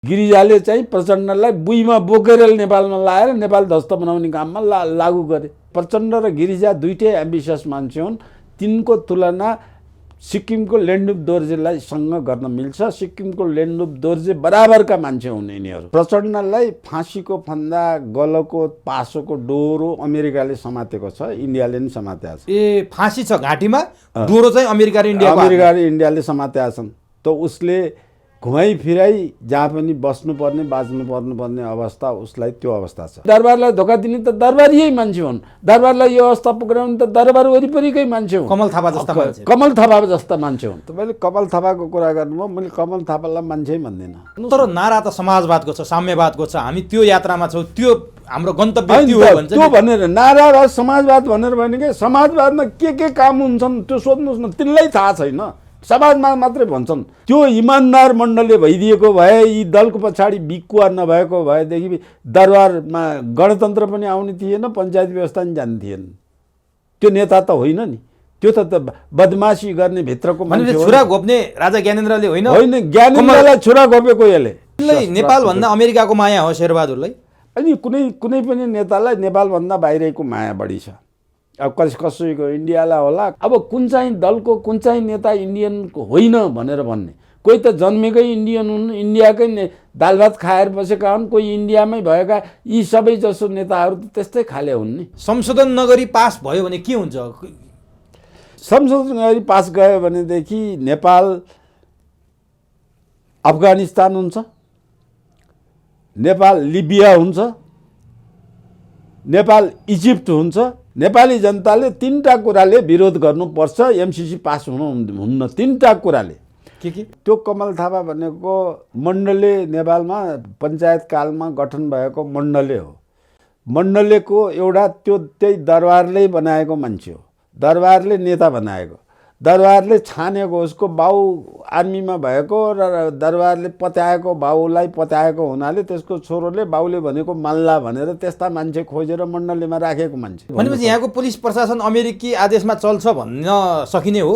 गिरिजाले चाहिँ प्रचण्डलाई बुइमा बोकेर नेपालमा लाएर नेपाल ध्वस्त बनाउने काममा लागू गरे। प्रचण्ड र गिरिजा दुईटै एम्बिसियस मान्छे हुन्। तिनको तुलना सिक्किमको लेन्डुप दोर्जेलाई सँग गर्न मिल्छ। सिक्किमको लेन्डुप दोर्जे बराबरका मान्छे हुन् यिनीहरू। प्रचण्डलाई फाँसीको फन्दा, गलको पासोको डोरो अमेरिकाले समातेको छ, इन्डियाले नि समातेको छ। ए फाँसी छ घाँटीमा, डोरो चाहिँ अमेरिका र इन्डियाले समातेका छन्। त उसले घुमाइ फिराइ जहाँ पनि बस्नुपर्ने बाँच्नुपर्ने अवस्था उसलाई त्यो अवस्था छ। दरबारलाई धोका दिने त दरबारियै मान्छे हुन्। दरबारलाई यो अवस्था पुर्याउने त दरबार वरिपरिकै मान्छे हुन्। कमल थापा जस्ता मान्छे, कमल थापा जस्ता मान्छे हुन्। तपाईँले कमल थापाको कुरा गर्नुभयो, मैले कमल थापालाई मान्छे भन्दिनँ। तर नारा त समाजवादको छ, साम्यवादको छ। हामी त्यो यात्रामा छौँ, त्यो हाम्रो गन्तव्य त्यो हो भन्छ। त्यो भनेर नारा र समाजवाद भनेर भने के समाजवादमा के काम हुन्छन् त्यो सोध्नुहोस् न, तिनलाई थाहा छैन। समाजमा मात्रै भन्छन्। त्यो इमान्दार मण्डलले भइदिएको भए, यी दलको पछाडि बिकुवा नभएको भएदेखि दरबारमा गणतन्त्र पनि आउने थिएन, पञ्चायत व्यवस्था पनि जाने थिएन। त्यो नेता त होइन नि, त्यो त बदमासी गर्ने भित्रको मान्छे हो। छुरा घोप्ने राजा ज्ञानेन्द्रले होइन, ज्ञानेन्द्रलाई छुरा घोपेको यसले। नेपालभन्दा अमेरिकाको माया हो शेरबहादुरलाई। अनि कुनै पनि नेतालाई नेपालभन्दा बाहिरको माया बढी छ। अब कसैको इन्डियालाई होला। अब कुन चाहिँ दलको कुन चाहिँ नेता इन्डियनको होइन भनेर भन्ने। कोही त जन्मेकै इन्डियन हुन्, इन्डियाकै दाल भात खाएर बसेका हुन्, कोही इन्डियामै भएका। यी सबै जसो नेताहरू त त्यस्तै खाले हुन् नि। संशोधन नगरी पास भयो भने के हुन्छ? संशोधन नगरी पास गयो भनेदेखि नेपाल अफगानिस्तान हुन्छ, नेपाल लिबिया हुन्छ, नेपाल इजिप्ट हुन्छ। नेपाली जनताले तीनटा कुराले विरोध गर्नुपर्छ एमसीसी पास हुन्न। तीनटा कुराले के त्यो कमल थापा भनेको मण्डले नेपालमा पञ्चायत कालमा गठन भएको मण्डले हो। मण्डलेको एउटा त्यही दरबारले बनाएको मान्छे हो। दरबारले नेता बनाएको, दरबारले छानेको, उसको बाउ आर्मीमा भएको र दरबारले पत्याएको, बाउलाई पत्याएको हुनाले त्यसको छोरोले बाउले भनेको माल्ला भनेर त्यस्ता मान्छे खोजेर मण्डलीमा राखेको मान्छे। भनेपछि यहाँको पुलिस प्रशासन अमेरिकी आदेशमा चल्छ भन्न सकिने हो?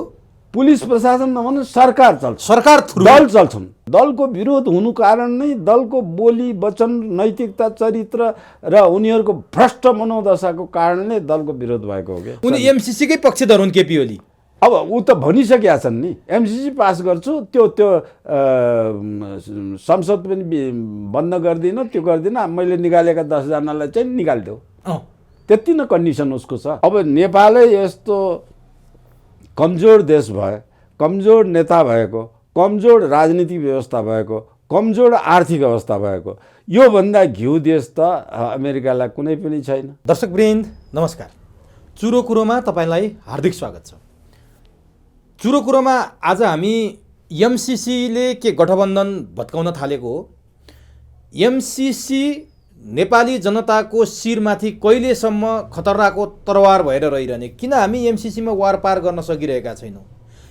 पुलिस प्रशासन नभनु सरकार चल्छ, सरकार थ्रु दल चल्छन्। दलको विरोध हुनु कारण नै दलको बोली वचन, नैतिकता, चरित्र र उनीहरूको भ्रष्ट मनोदशाको कारणले दलको विरोध भएको हो। क्या उनी एमसीसीकै पक्षधर हुन् केपी ओली। अब ऊ त भनिसकेका छन् नि, एमसीसी पास गर्छु, त्यो संसद पनि बन्द गर्दिनँ, त्यो गर्दिनँ, मैले निकालेका 10 जनालाई चाहिँ निकालिदेऊ। त्यति नै कन्डिसन उसको छ। अब नेपालै यस्तो कमजोर देश भयो, कमजोर नेता भएको, कमजोर राजनीतिक व्यवस्था भएको, कमजोर आर्थिक अवस्था भएको, योभन्दा घिउ देश त अमेरिकालाई कुनै पनि छैन। दर्शकवृन्द नमस्कार, चुरो कुरोमा तपाईँलाई हार्दिक स्वागत छ। चुरो कुरोमा आज हामी एमसीसीले के गठबन्धन भत्काउन थालेको हो, एमसीसी नेपाली जनताको शिरमाथि कहिलेसम्म खतराको तरवार भएर रहिरहने, किन हामी एमसीसीमा वार पार गर्न सकिरहेका छैनौँ?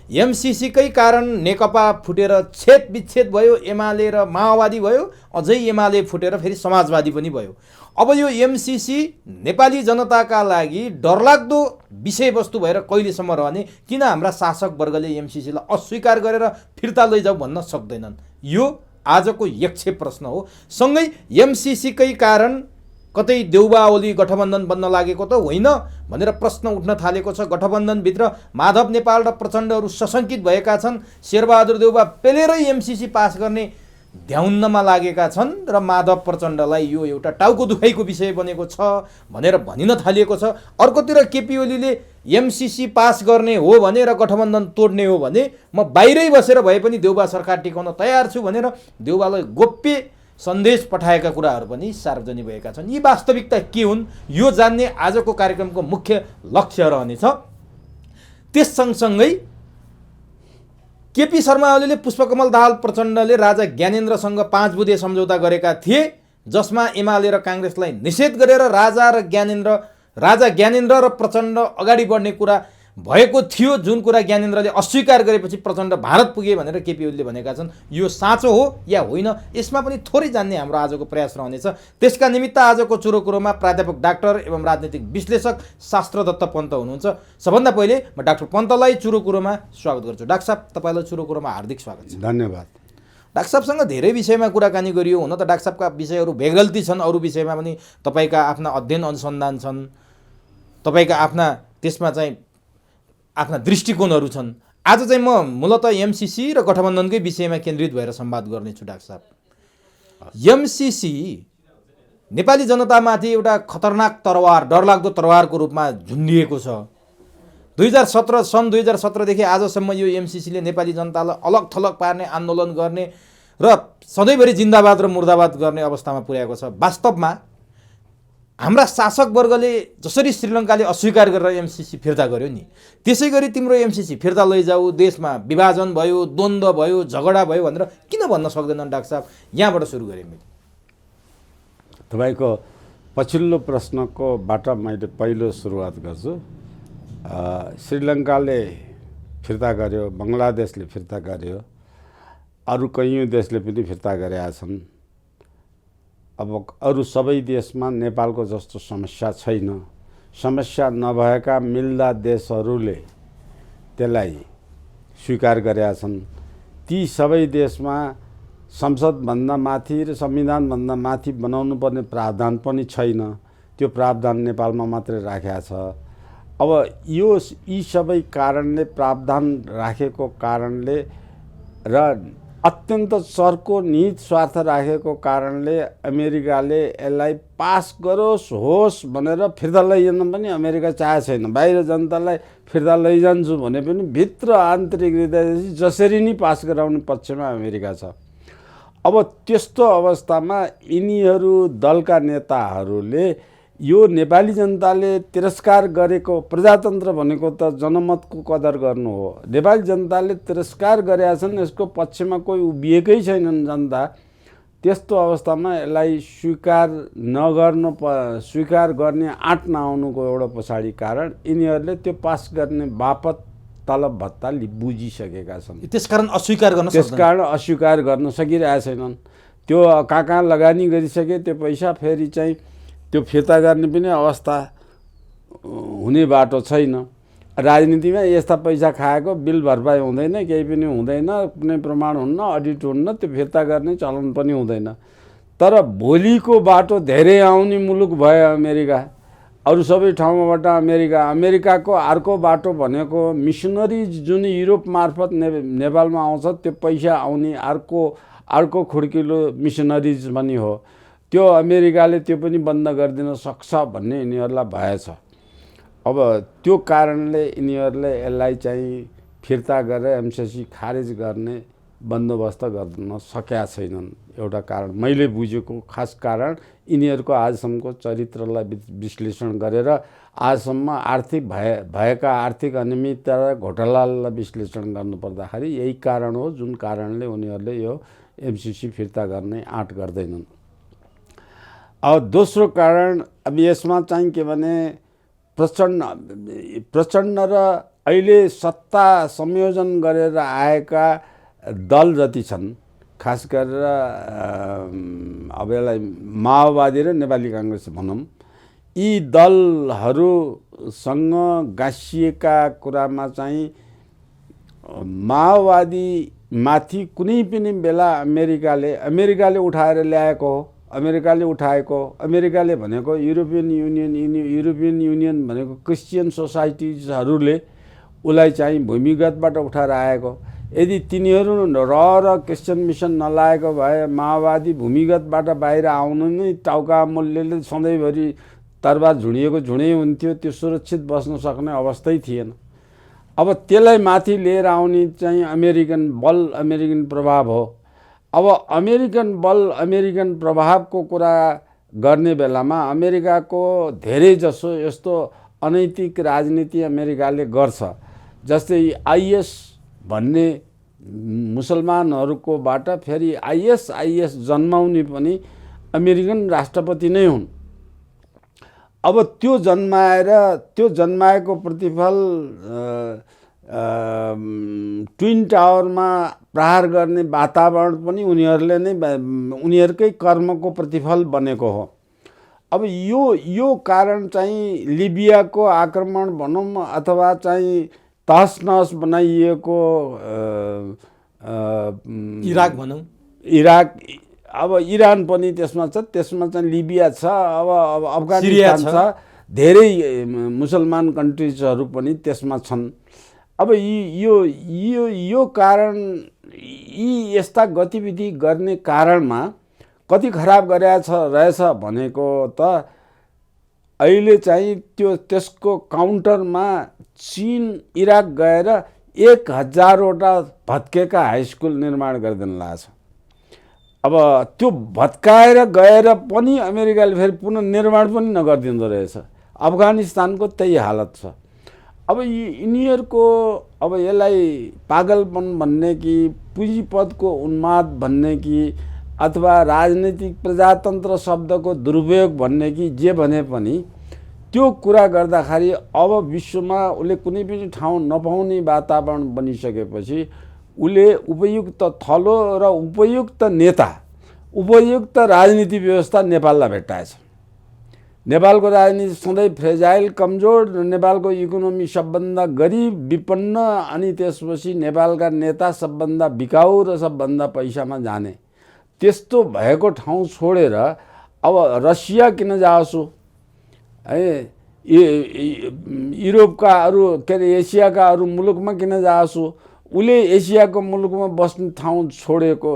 एमसीसीकै कारण नेकपा फुटेर छेद विच्छेद भयो, एमाले र माओवादी भयो, अझै एमाले फुटेर फेरि समाजवादी पनि भयो। अब यो एमसीसी नेपाली जनताका लागि डरलाग्दो विषयवस्तु भएर कहिलेसम्म रहने? किन हाम्रा शासक वर्गले एमसीसीलाई अस्वीकार गरेर फिर्ता लैजाऊ भन्न सक्दैनन्? यो आजको यक्ष प्रश्न हो। सँगै एमसीसीकै कारण कतै देउबा ओली गठबन्धन बन्न लागेको त होइन भनेर प्रश्न उठ्न थालेको छ। गठबन्धनभित्र माधव नेपाल र प्रचण्डहरू सशङ्कित भएका छन्। शेरबहादुर देउबा पेलेरै एमसीसी पास गर्ने ध्याउन्नमा लागेका छन् र माधव प्रचण्डलाई यो एउटा टाउको दुखाइको विषय बनेको छ भनेर भनिन थालिएको छ। अर्कोतिर केपी ओलीले एमसीसी पास गर्ने हो भने र गठबन्धन तोड्ने हो भने म बाहिरै बसेर भए पनि देउबा सरकार टिकाउन तयार छु भनेर देउबालाई गोप्य सन्देश पठाएका कुराहरू पनि सार्वजनिक भएका छन्। यी वास्तविकता के हुन् यो जान्ने आजको कार्यक्रमको मुख्य लक्ष्य रहनेछ। त्यस सँगसँगै केपी शर्मा ओलीले पुष्पकमल दाहाल प्रचण्डले राजा ज्ञानेन्द्रसँग 5 बुँदे सम्झौता गरेका थिए, जसमा एमाले र काङ्ग्रेसलाई निषेध गरेर राजा ज्ञानेन्द्र र प्रचण्ड अगाडि बढ्ने कुरा भएको थियो। जुन कुरा ज्ञानेन्द्रले अस्वीकार गरेपछि प्रचण्ड भारत पुगे भनेर केपी ओलीले भनेका छन्। यो साँचो हो या होइन, यसमा पनि थोरै जान्ने हाम्रो आजको प्रयास रहनेछ। त्यसका निमित्त आजको चुरो कुरोमा प्राध्यापक डाक्टर एवं राजनीतिक विश्लेषक शास्त्रदत्त पन्त हुनुहुन्छ। सबभन्दा पहिले म डाक्टर पन्तलाई चुरो कुरोमा स्वागत गर्छु। डाक्टर साहब, तपाईँलाई चुरो कुरोमा हार्दिक स्वागत छ। धन्यवाद। डाक्टर साहबसँग धेरै विषयमा कुराकानी गरियो। हुन त डाक्टर साहबका विषयहरू बेगल्ती छन्, अरू विषयमा पनि तपाईँका आफ्ना अध्ययन अनुसन्धान छन्, तपाईँका आफ्ना त्यसमा चाहिँ आफ्ना दृष्टिकोणहरू छन्। आज चाहिँ म मूलतः एमसिसी र गठबन्धनकै विषयमा केन्द्रित भएर संवाद गर्नेछु। डाक्टर साहब, एमसिसी नेपाली जनतामाथि एउटा खतरनाक तरवार, डरलाग्दो तरवारको रूपमा झुन्डिएको छ। 2017 सन् 2017देखि आजसम्म यो एमसिसीले नेपाली जनतालाई अलग थलग पार्ने, आन्दोलन गर्ने र सधैँभरि जिन्दाबाद र मुर्दाबाद गर्ने अवस्थामा पुर्याएको छ। वास्तवमा हाम्रा शासकवर्गले जसरी श्रीलङ्काले अस्वीकार गरेर एमसिसी फिर्ता गर्यो नि, त्यसै गरी तिम्रो एमसिसी फिर्ता लैजाऊ, देशमा विभाजन भयो, द्वन्द्व भयो, झगडा भयो भनेर किन भन्न सक्दैनन् डाक्टर साहब? यहाँबाट सुरु गरेँ मैले। तपाईँको पछिल्लो प्रश्नकोबाट मैले पहिलो सुरुवात गर्छु। श्रीलङ्काले फिर्ता गर्यो, बङ्गलादेशले फिर्ता गर्यो, अरू कैयौँ देशले पनि फिर्ता गरेका छन्। अब अरू सबै देशमा नेपालको जस्तो समस्या छैन। समस्या नभएका मिल्दा देशहरूले त्यसलाई स्वीकार गरेका छन्। ती सबै देशमा संसदभन्दा माथि र संविधानभन्दा माथि बनाउनु पर्ने प्रावधान पनि छैन। त्यो प्रावधान नेपालमा मात्रै राखेको छ। अब यी सबै कारणले, प्रावधान राखेको कारणले र अत्यन्त चर्को निहित स्वार्थ राखेको कारणले अमेरिकाले यसलाई पास गरोस्, होस् भनेर फिर्ता लैजान पनि अमेरिका चाहेको छैन। बाहिर जनतालाई फिर्ता लैजान्छु भने पनि भित्र आन्तरिक हृदयदेखि जसरी नै पास गराउने पक्षमा अमेरिका छ। अब त्यस्तो अवस्थामा यिनीहरू दलका नेताहरूले यो नेपाली जनताले तिरस्कार गरेको, प्रजातन्त्र भनेको त जनमतको कदर गर्नु हो। नेपाली जनताले तिरस्कार गरेका छन्, यसको पक्षमा कोही उभिएकै छैनन् जनता। त्यस्तो अवस्थामा यसलाई स्वीकार गर्ने आँट नआउनुको एउटा पछाडि कारण यिनीहरूले त्यो पास गर्ने बापत तलब भत्ता बुझिसकेका छन्। त्यसकारण अस्वीकार गर्न सकिरहेका छैनन्। त्यो कहाँ लगानी गरिसके त्यो पैसा फेरि चाहिँ त्यो फिर्ता गर्ने पनि अवस्था हुने बाटो छैन। राजनीतिमा यस्ता पैसा खाएको बिल भरपाई हुँदैन, केही पनि हुँदैन, कुनै प्रमाण हुन्न, अडिट हुन्न, त्यो फिर्ता गर्ने चलन पनि हुँदैन। तर भोलिको बाटो धेरै आउने मुलुक भयो अमेरिका। अरू सबै ठाउँबाट अमेरिकाको अर्को बाटो भनेको मिसनरिज जुन युरोप मार्फत नेपालमा आउँछ, त्यो पैसा आउने अर्को खुड्किलो मिसनरिज पनि हो। त्यो अमेरिकाले त्यो पनि बन्द गरिदिन सक्छ भन्ने यिनीहरूलाई भएछ। अब त्यो कारणले यिनीहरूले यसलाई चाहिँ फिर्ता गरेर एमसिसी खारेज गर्ने बन्दोबस्त गर्न सकेका छैनन्। एउटा कारण मैले बुझेको खास कारण यिनीहरूको आजसम्मको चरित्रलाई विश्लेषण गरेर आजसम्म भएका आर्थिक अनियमितता र घोटालालाई विश्लेषण गर्नुपर्दाखेरि यही कारण हो जुन कारणले उनीहरूले यो एमसिसी फिर्ता गर्ने आँट गर्दैनन्। अब दोस्रो कारण, अब यसमा चाहिँ के भने प्रचण्ड र अहिले सत्ता संयोजन गरेर आएका दल जति छन्, खास गरेर अब यसलाई माओवादी र नेपाली काङ्ग्रेस भनौँ, यी दलहरूसँग गाँसिएका कुरामा चाहिँ माओवादी माथि कुनै पनि बेला अमेरिकाले उठाएर ल्याएको हो। अमेरिकाले भनेको युरोपियन युनियन भनेको क्रिस्चियन सोसाइटिजहरूले उसलाई चाहिँ भूमिगतबाट उठाएर आएको। यदि तिनीहरू र क्रिस्चियन मिसन नलागेको भए माओवादी भूमिगतबाट बाहिर आउनु नै टाउका मूल्यले सधैँभरि तरबार झुँडै हुन्थ्यो। त्यो सुरक्षित बस्न सक्ने अवस्थै थिएन। अब त्यसलाई माथि लिएर आउने चाहिँ अमेरिकन प्रभाव हो। अब अमेरिकन प्रभावको कुरा गर्ने बेलामा अमेरिकाको धेरै जसो यस्तो अनैतिक राजनीति अमेरिकाले गर्छ। जस्तै आइएस भन्ने मुसलमानहरूकोबाट फेरि आइएस जन्माउने पनि अमेरिकन राष्ट्रपति नै हुन्। अब त्यो जन्माएको प्रतिफल ट्विन टावरमा प्रहार गर्ने वातावरण पनि उनीहरूकै कर्मको प्रतिफल बनेको हो। अब यो कारण चाहिँ लिबियाको आक्रमण भनौँ अथवा चाहिँ तहस नहस बनाइएको इराक भनौँ, इराक, अब इरान पनि त्यसमा छ, त्यसमा चाहिँ लिबिया छ, अब अफगानिस्तान सिरिया छ, धेरै मुसलमान कन्ट्रिजहरू पनि त्यसमा छन्। अब यो कारण, यी यस्ता गतिविधि गर्ने कारणमा कति खराब रहेछ भनेको त अहिले चाहिँ त्यसको काउन्टरमा चीन इराक गएर 1000वटा भत्केका हाई स्कुल निर्माण गरिदिन लाग्छ। अब त्यो भत्काएर गएर पनि अमेरिकाले फेरि पुनर्निर्माण पनि नगरिदिँदो रहेछ। अफगानिस्तानको त्यही हालत छ। अब यिनीहरूको अब यसलाई पागलपन भन्ने कि पुँजीपदको उन्माद भन्ने कि अथवा राजनीतिक प्रजातन्त्र शब्दको दुरुपयोग भन्ने कि जे भने पनि त्यो कुरा गर्दाखेरि अब विश्वमा उसले कुनै पनि ठाउँ नपाउने वातावरण बनिसकेपछि उसले उपयुक्त थलो र उपयुक्त नेता, उपयुक्त राजनीति व्यवस्था नेपाललाई भेट्टाएछ। नेपालको राजनीति सधैँ फ्रेजाइल, कमजोर, नेपालको इकोनोमी सबभन्दा गरिब, विपन्न, अनि त्यसपछि नेपालका नेता सबभन्दा बिकाउ र सबभन्दा पैसामा जाने, त्यस्तो भएको ठाउँ छोडेर अब रसिया किन जाओस् है, युरोपका अरू के अरे एसियाका अरू मुलुकमा किन जाओस्, उसले एसियाको मुलुकमा बस्ने ठाउँ छोडेको,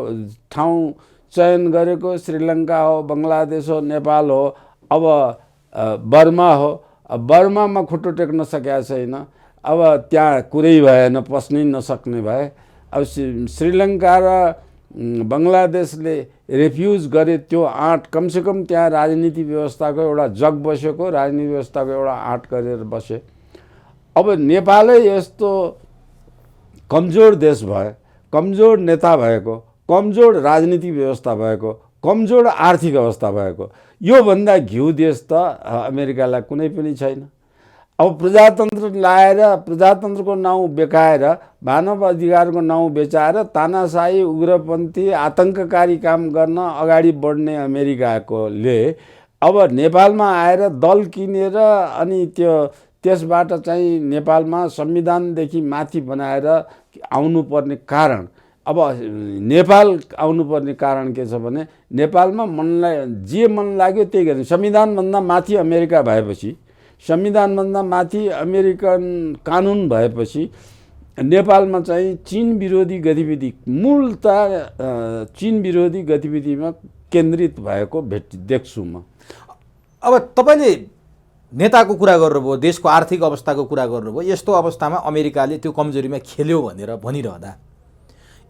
ठाउँ चयन गरेको श्रीलङ्का हो, बङ्गलादेश हो, नेपाल हो, अब बर्मा हो। बर्मामा खुट्टो टेक्न सकेका छैन, अब त्यहाँ कुरै भएन, पस्नै नसक्ने भए। अब श्रीलङ्का र बङ्गलादेशले रिफ्युज गरे त्यो आँट, कमसेकम त्यहाँ राजनीति व्यवस्थाको एउटा जग बसेको, राजनीति व्यवस्थाको एउटा आँट गरेर बसे। अब नेपालै यस्तो कमजोर देश भयो, कमजोर नेता भएको, कमजोर राजनीतिक व्यवस्था भएको, कमजोर आर्थिक अवस्था भएको, योभन्दा घिउ देश त अमेरिकालाई कुनै पनि छैन। अब प्रजातन्त्र लाएर, प्रजातन्त्रको नाउँ बेकाएर, मानव अधिकारको नाउँ बेचाएर तानाशाही, उग्रपन्थी, आतङ्ककारी काम गर्न अगाडि बढ्ने अमेरिकाकोले अब नेपालमा आएर दल किनेर अनि त्यसबाट चाहिँ नेपालमा संविधानदेखि माथि बनाएर आउनुपर्ने कारण, अब नेपाल आउनुपर्ने कारण के छ भने नेपालमा जे मन लाग्यो त्यही गर्ने। संविधानभन्दा माथि अमेरिका भएपछि, संविधानभन्दा माथि अमेरिकन कानुन भएपछि नेपालमा चाहिँ चीन विरोधी गतिविधि, मूलतः चीन विरोधी गतिविधिमा केन्द्रित भएको देख्छु म। अब तपाईँले नेताको कुरा गर्नुभयो, देशको आर्थिक अवस्थाको कुरा गर्नुभयो। यस्तो अवस्थामा अमेरिकाले त्यो कमजोरीमा खेल्यो भनेर भनिरहँदा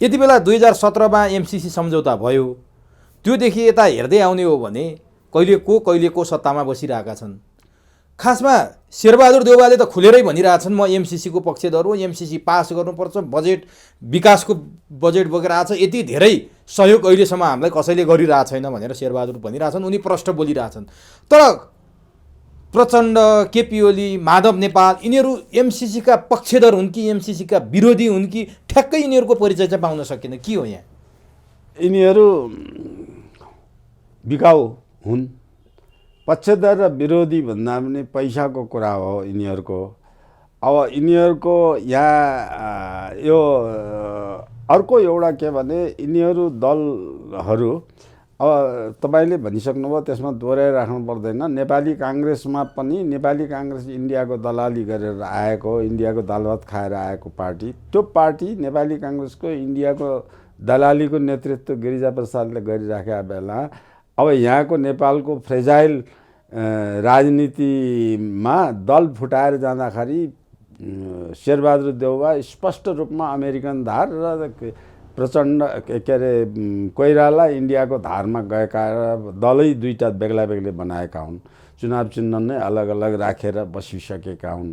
यति बेला 2017मा एमसिसी सम्झौता भयो, त्योदेखि यता हेर्दै आउने हो भने कहिले को सत्तामा बसिरहेका छन्। खासमा शेरबहादुर देउवाले त खुलेरै भनिरहेछन् म एमसिसीको पक्षधर हो, एमसिसी पास गर्नुपर्छ, बजेट विकासको बजेट बोकेर आएको छ, यति धेरै सहयोग अहिलेसम्म हामीलाई कसैले गरिरहेको छैन भनेर शेरबहादुर भनिरहेछन्। उनी प्रष्ट बोलिरहेछन्। तर प्रचण्ड, केपी ओली, माधव नेपाल यिनीहरू एमसिसीका पक्षधर हुन् कि एमसिसीका विरोधी हुन् कि ठ्याक्कै यिनीहरूको परिचय चाहिँ पाउन सकिएन। के हो यहाँ? यिनीहरू बिकाउ हुन्। पक्षधर र विरोधी भन्दा पनि पैसाको कुरा हो यिनीहरूको। अब यिनीहरूको यहाँ यो अर्को एउटा के भने यिनीहरू दलहरू, अब तपाईँले भनिसक्नुभयो, त्यसमा दोहोऱ्याइराख्नु पर्दैन। नेपाली काङ्ग्रेसमा पनि, नेपाली काङ्ग्रेस इन्डियाको दलाली गरेर आएको, इन्डियाको दाल भात खाएर आएको पार्टी, त्यो पार्टी नेपाली काङ्ग्रेसको इन्डियाको दलालीको नेतृत्व गिरिजाप्रसादले गरिराखेका बेला अब यहाँको नेपालको फ्रेजाइल राजनीतिमा दल फुटाएर जाँदाखेरि शेरबहादुर देउवा स्पष्ट रूपमा अमेरिकन धार र प्रचण्ड के अरे कोइराला इन्डियाको धारमा गएका दलै दुईटा बेग्ला बेग्लै बनाएका हुन्। चुनाव चिन्ह नै अलग अलग राखेर बसिसकेका हुन्।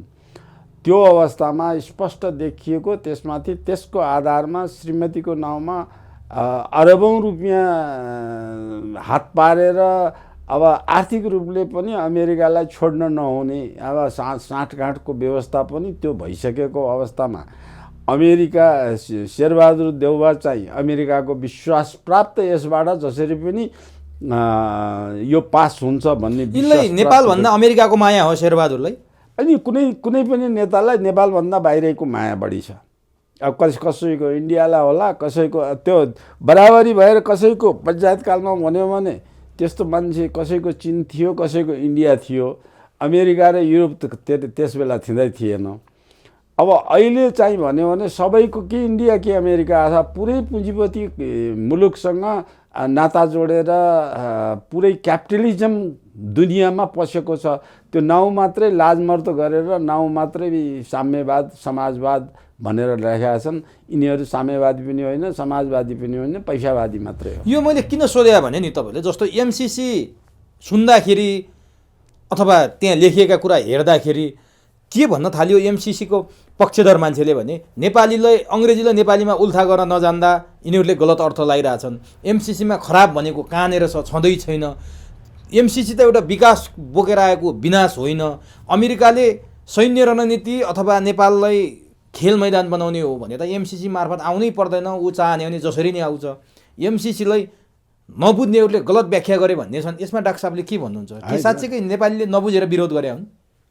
त्यो अवस्थामा स्पष्ट देखिएको, त्यसमाथि त्यसको आधारमा श्रीमतीको नाउँमा अरबौँ रुपियाँ हात पारेर अब आर्थिक रूपले पनि अमेरिकालाई छोड्न नहुने अब साँठगाँठको व्यवस्था पनि त्यो भइसकेको अवस्थामा अमेरिका, शेरबहादुर देउवा चाहिँ अमेरिकाको विश्वास प्राप्त, यसबाट जसरी पनि यो पास हुन्छ भन्ने यिनलाई नेपालभन्दा अमेरिकाको माया हो शेरबहादुरलाई। अनि कुनै पनि नेतालाई नेपालभन्दा बाहिरको माया बढी छ। अब कसैको इन्डियालाई होला, कसैको त्यो बराबरी भएर कसैको पञ्चायतकालमा भन्यो भने त्यस्तो मान्छे कसैको चीन थियो, कसैको इन्डिया थियो, अमेरिका र युरोप त त्यस बेला थिँदै थिएन। अब अहिले चाहिँ भन्यो भने सबैको कि इन्डिया कि अमेरिका अथवा पुरै पुँजीपति मुलुकसँग नाता जोडेर पुरै क्यापिटलिजम दुनियाँमा पसेको छ। त्यो नाउँ मात्रै लाजमर्दो गरेर नाउँ मात्रै साम्यवाद समाजवाद भनेर राखेका छन्। यिनीहरू साम्यवादी पनि होइन, समाजवादी पनि होइन, पैसावादी मात्रै हो। यो मैले किन सोधेँ भने नि तपाईँले जस्तो एमसिसी सुन्दाखेरि अथवा त्यहाँ लेखिएका कुरा हेर्दाखेरि के भन्न थाल्यो एमसिसीको पक्षधर मान्छेले भने नेपालीलाई अङ्ग्रेजीलाई नेपालीमा उल्था गर्न नजान्दा यिनीहरूले गलत अर्थ लगाइरहेछन्। एमसिसीमा खराब भनेको कहाँनिर छँदै छैन। एमसिसी त एउटा विकास बोकेर आएको विनाश होइन। अमेरिकाले सैन्य रणनीति अथवा नेपाललाई खेल मैदान बनाउने हो भने त एमसिसी मार्फत आउनै पर्दैन। ऊ चाहने भने जसरी नै आउँछ। एमसिसीलाई नबुझ्नेहरूले गलत व्याख्या गरे भन्ने छन्। यसमा डाक्टर साहबले के भन्नुहुन्छ? के साँच्चैकै नेपालीले नबुझेर विरोध गरे हुन्?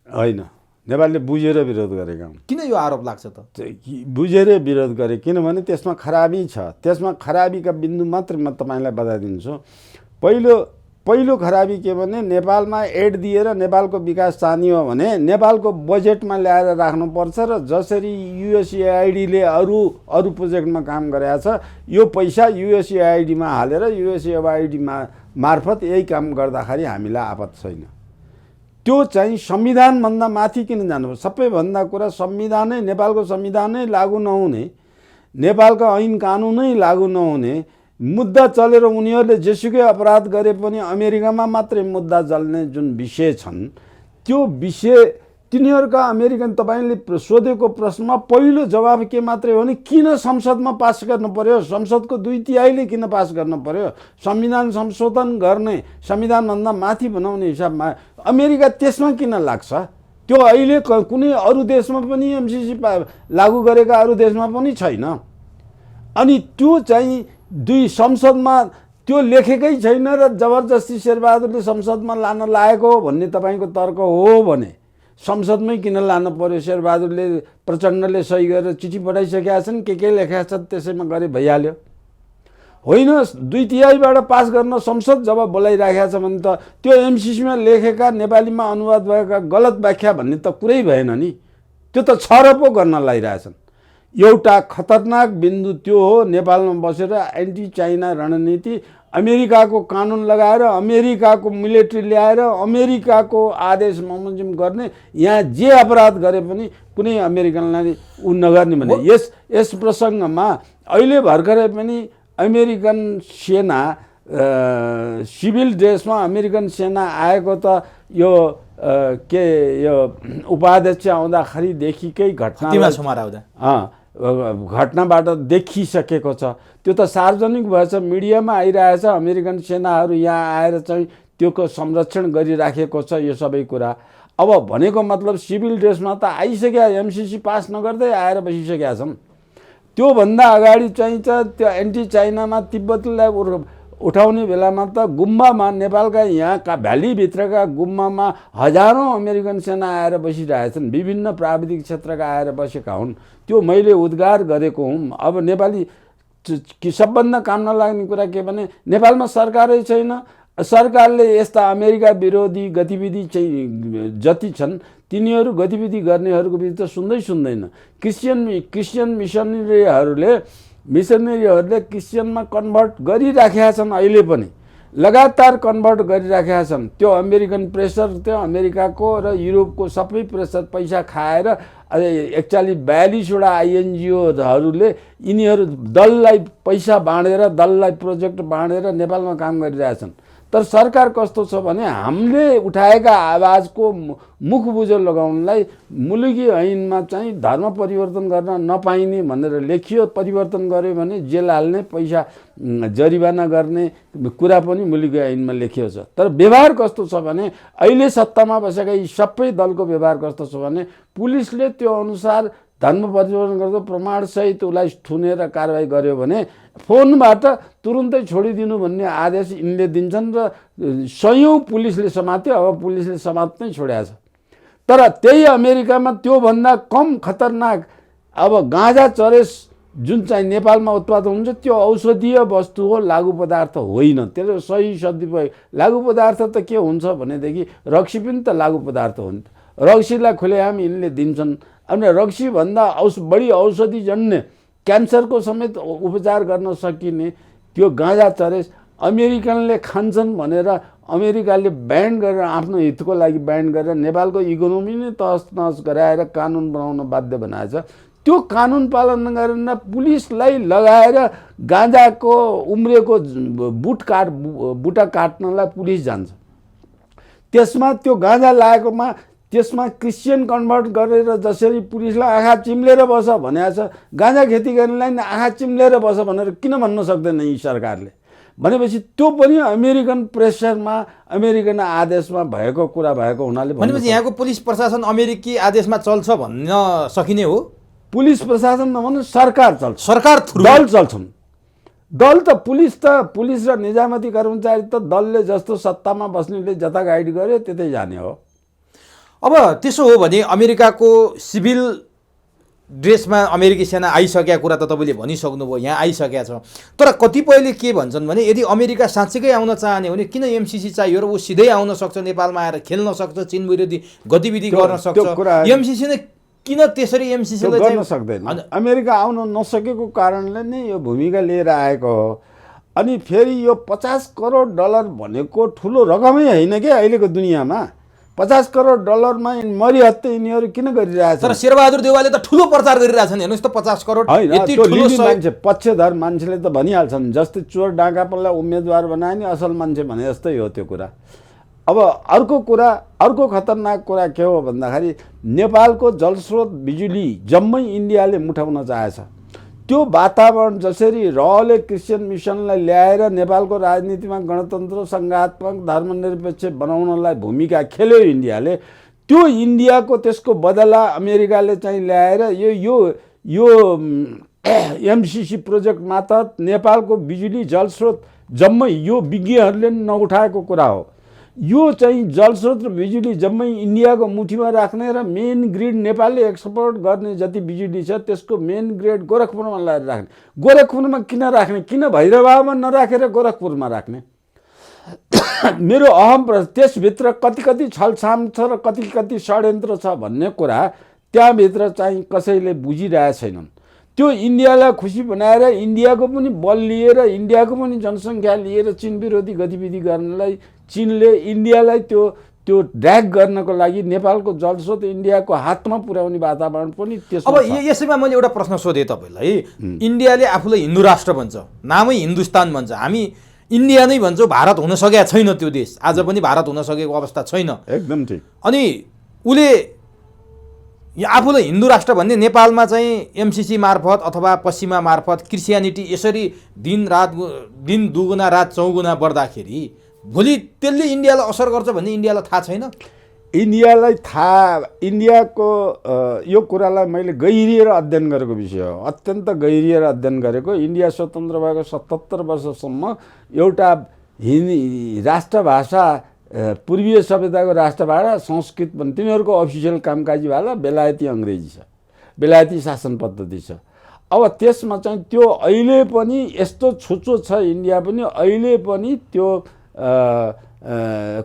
होइन, नेपालले बुझेर विरोध गरेका हुन्। किन यो आरोप लाग्छ त? बुझेरै विरोध गरे, किनभने त्यसमा खराबी छ। त्यसमा खराबीका बिन्दु मात्र म तपाईँलाई बताइदिन्छु। पहिलो खराबी के भने नेपालमा एड दिएर नेपालको विकास चाहने हो भने नेपालको बजेटमा ल्याएर राख्नुपर्छ र जसरी युएसएआइडीले अरू प्रोजेक्टमा काम गरेका छ यो पैसा युएसएआइडीमा हालेर युएसएआइडी मार्फत यही काम गर्दाखेरि हामीलाई आपत छैन। त्यो चाहिँ संविधानभन्दा माथि किन जानुपर्छ? सबैभन्दा कुरा संविधानै, नेपालको संविधानै लागू नहुने, नेपालका ऐन कानुनै लागू नहुने मुद्दा चलेर उनीहरूले जेसुकै अपराध गरे पनि अमेरिकामा मात्रै मुद्दा चल्ने जुन विषय छन् त्यो विषय तिनीहरूका अमेरिकन तपाईँले सोधेको प्रश्नमा पहिलो जवाब के मात्रै हो भने किन संसदमा पास गर्नु पर्यो? संसदको 2/3 किन पास गर्नु पर्यो? संविधान संशोधन गर्ने, संविधानभन्दा माथि बनाउने हिसाबमा अमेरिका त्यसमा किन लाग्छ? त्यो अहिले कुनै अरू देशमा पनि एमसिसी लागू गरेका अरू देशमा पनि छैन। अनि त्यो चाहिँ संसदमा त्यो लेखेकै छैन र जबरजस्ती शेरबहादुरले संसदमा लान लागेको हो भन्ने तपाईँको तर्क हो भने संसदमै किन लानु पर्यो? शेरबहादुरले प्रचण्डले सही गरेर चिठी पठाइसकेका छन्, के लेखेका छन् त्यसैमा गरे भइहाल्यो। होइन, 2/3 पास गर्न संसद जब बोलाइराखेको छ भने त त्यो एमसिसीमा लेखेका नेपालीमा अनुवाद भएका गलत व्याख्या भन्ने त कुरै भएन नि। त्यो त छ पो गर्न लागिरहेछन्। एउटा खतरनाक बिन्दु त्यो हो नेपालमा बसेर एन्टी चाइना रणनीति, अमेरिकाको कानुन लगाएर अमेरिकाको मिलिट्री ल्याएर अमेरिकाको आदेश बमोजिम गर्ने, यहाँ जे अपराध गरे पनि कुनै अमेरिकनलाई उ नगर्ने भने यस प्रसङ्गमा अहिले भर्खरै पनि अमेरिकन सेना सिभिल ड्रेसमा अमेरिकन सेना आएको त यो यो उपाध्यक्ष आउँदाखेरिदेखिकै घटनाबाट देखिसकेको छ। त्यो त सार्वजनिक भएछ, मिडियामा आइरहेछ। अमेरिकन सेनाहरू यहाँ आएर चाहिँ त्योको संरक्षण गरिराखेको छ यो सबै कुरा। अब भनेको मतलब सिभिल ड्रेसमा त आइसक्या, एमसिसी पास नगर्दै आएर बसिसकेका छन्। त्योभन्दा अगाडि चाहिँ त्यो एन्टी चाइनामा तिब्बतलाई उठाउने बेलामा त गुम्बामा, नेपालका यहाँका भ्यालीभित्रका गुम्बामा हजारौँ अमेरिकन सेना आएर बसिरहेछन्। विभिन्न प्राविधिक क्षेत्रका आएर बसेका हुन्। त्यो मैले उद्गार गरेको हुँ। अब नेपाली सबभन्दा काम नलाग्ने कुरा के भने नेपालमा सरकारै छैन। सरकारले यस्ता अमेरिका विरोधी गतिविधि चाहिँ जति छन् तिनीहरू गतिविधि गर्नेहरूको विरुद्ध सुन्दैन। क्रिस्चियन मिसनरीहरूले क्रिस्चियनमा कन्भर्ट गरिराखेका छन्, अहिले पनि लगातार कन्भर्ट गरिराखेका छन्। त्यो अमेरिकन प्रेसर, त्यो अमेरिकाको र युरोपको सबै प्रेसर पैसा खाएर 41वटा आइएनजिओहरूले यिनीहरू दललाई पैसा बाँडेर, दललाई प्रोजेक्ट बाँडेर नेपालमा काम गरिरहेछन्। तर सरकार कस्तो छ भने हामीले उठाएका आवाजको मुख बुझो लगाउनलाई मुलुकी ऐनमा चाहिँ धर्म परिवर्तन गर्न नपाइने भनेर लेखियो। परिवर्तन गर्यो भने जेल हाल्ने, पैसा जरिवाना गर्ने कुरा पनि मुलुकी ऐनमा लेखिएको छ। तर व्यवहार कस्तो छ भने अहिले सत्तामा बसेका यी सबै दलको व्यवहार कस्तो छ भने पुलिसले त्यो अनुसार धर्म परिवर्तन गर्दा प्रमाणसहित उसलाई थुनेर कारवाही गर्यो भने फोनबाट तुरुन्तै छोडिदिनु भन्ने आदेश यिनले दिन्छन् र सयौँ पुलिसले समात्यो। अब पुलिसले समात्नै छोडेको छ। तर त्यही अमेरिकामा त्योभन्दा कम खतरनाक अब गाँजा चरेस जुन चाहिँ नेपालमा उत्पादन हुन्छ त्यो औषधीय वस्तु हो, लागु पदार्थ होइन। त्यसले सही सदुपयोग लागु पदार्थ त के हुन्छ भनेदेखि रक्सी पनि त लागु पदार्थ हो नि त। रक्सीलाई खुलेआम यिनले दिन्छन्। अनि रक्सीभन्दा बढी औषधिजन्य क्यान्सरको समेत उपचार गर्न सकिने त्यो गाँजा चरेस अमेरिकनले खान्छन् भनेर अमेरिकाले ब्यान गरेर आफ्नो हितको लागि ब्यान गरेर नेपालको इकोनोमी नै तहस नहस गराएर कानुन बनाउन बाध्य बनाएछ। त्यो कानुन पालन गरेर पुलिसलाई लगाएर गाँजाको उम्रेको बुटा काट्नलाई पुलिस जान्छ। त्यसमा त्यो गाँजा लागेकोमा त्यसमा क्रिस्चियन कन्भर्ट गरेर जसरी पुलिसलाई आँखा चिम्लेर बस भनेको छ, गाँजा खेती गर्नेलाई आँखा चिम्लेर बस भनेर किन भन्न सक्दैन यी सरकारले? भनेपछि त्यो पनि अमेरिकन प्रेसरमा अमेरिकन आदेशमा भएको कुरा भएको हुनाले भनेपछि यहाँको पुलिस प्रशासन अमेरिकी आदेशमा चल्छ भन्न सकिने हो? पुलिस प्रशासन नभन्नु सरकार चल्छ, सरकार थ्रु दल चल्छन्। दल त पुलिस र निजामती कर्मचारी त दलले जस्तो सत्तामा बस्नेले जता गाइड गर्यो त्यतै जाने हो। अब त्यसो हो भने अमेरिकाको सिभिल ड्रेसमा अमेरिकी सेना आइसकेका कुरा त तपाईँले भनिसक्नुभयो, यहाँ आइसकेका छ। तर कतिपयले के भन्छन् भने यदि अमेरिका साँच्चीकै आउन चाहने हो भने किन एमसिसी चाहियो र ऊ सिधै आउन सक्छ, नेपालमा आएर खेल्न सक्छ, चीन विरोधी गतिविधि गर्न सक्छ। एमसिसी नै किन त्यसरी एमसिसीलाई गर्न सक्दैन? अमेरिका आउन नसकेको कारणले नै यो भूमिका लिएर आएको हो। अनि फेरि यो 50 करोड डलर भनेको ठुलो रकमै होइन क्या अहिलेको दुनियाँमा। 50 करोड डलरमा मरिहत्ते यिनीहरू किन गरिरहेछ? तर शेरबहादुर देउवाले त ठुलो प्रचार गरिरहेछन्। हेर्नुहोस् त 50 करोड यति ठुलो मान्छे पक्षधर मान्छेले त भनिहाल्छन्। जस्तै चोर डाँकापनलाई उम्मेदवार बनाए नि असल मान्छे भने जस्तै हो त्यो कुरा। अब अर्को खतरनाक कुरा के हो भन्दाखेरि नेपालको जलस्रोत बिजुली जम्मै इन्डियाले मुठाउन चाहेछ। त्यो वातावरण जसरी रहले क्रिस्चियन मिसनलाई ल्याएर नेपालको राजनीतिमा गणतन्त्र सङ्घात्मक धर्मनिरपेक्ष बनाउनलाई भूमिका खेल्यो इन्डियाले, त्यो इन्डियाको त्यसको बदला अमेरिकाले चाहिँ ल्याएर यो एमसिसी प्रोजेक्ट मार्फत नेपालको बिजुली जलस्रोत जम्मै यो विज्ञहरूले नउठाएको कुरा हो। यो चाहिँ जलस्रोत र बिजुली जम्मै इन्डियाको मुठीमा राख्ने र मेन ग्रिड नेपालले एक्सपोर्ट गर्ने जति बिजुली छ त्यसको मेन ग्रिड गोरखपुरमा ल्याएर राख्ने। गोरखपुरमा किन राख्ने? किन भैरवामा नराखेर गोरखपुरमा राख्ने? मेरो अहम प्रश्न। त्यसभित्र कति छलछाम छ र कति षड्यन्त्र छ भन्ने कुरा त्यहाँभित्र चाहिँ कसैले बुझिरहेका छैनन्। त्यो इन्डियालाई खुसी बनाएर इन्डियाको पनि बल लिएर इन्डियाको पनि जनसङ्ख्या लिएर चीन विरोधी गतिविधि गर्नलाई चीनले इन्डियालाई त्यो ड्र्याग गर्नको लागि नेपालको जलस्रोत इन्डियाको हातमा पुर्याउने वातावरण पनि त्यसो। अब यसैमा मैले एउटा प्रश्न सोधेँ तपाईँलाई। इन्डियाले आफूलाई हिन्दू राष्ट्र भन्छ, नामै हिन्दुस्तान भन्छ, हामी इन्डिया नै भन्छौँ, भारत हुन सकेका छैन त्यो देश, आज पनि भारत हुन सकेको अवस्था छैन। एकदम ठिक। अनि उसले आफूलाई हिन्दू राष्ट्र भन्ने नेपालमा चाहिँ एमसिसी मार्फत अथवा पश्चिमा मार्फत क्रिस्चियनिटी यसरी दिन दुगुना रात चौगुना बढ्दाखेरि भोलि त्यसले इन्डियालाई असर गर्छ भन्ने इन्डियालाई थाहा छैन? इन्डियालाई थाहा, इन्डियाको यो कुरालाई मैले गहिरिएर अध्ययन गरेको विषय हो, अत्यन्त गहिरिएर अध्ययन गरेको। इन्डिया स्वतन्त्र भएको 77 वर्षसम्म एउटा राष्ट्रभाषा पूर्वीय सभ्यताको राष्ट्रभाषा संस्कृत पनि तिनीहरूको अफिसियल कामकाजी भाषा बेलायती अङ्ग्रेजी छ, बेलायती शासन पद्धति छ। अब त्यसमा चाहिँ त्यो अहिले पनि यस्तो छुचो छ इन्डिया पनि अहिले पनि त्यो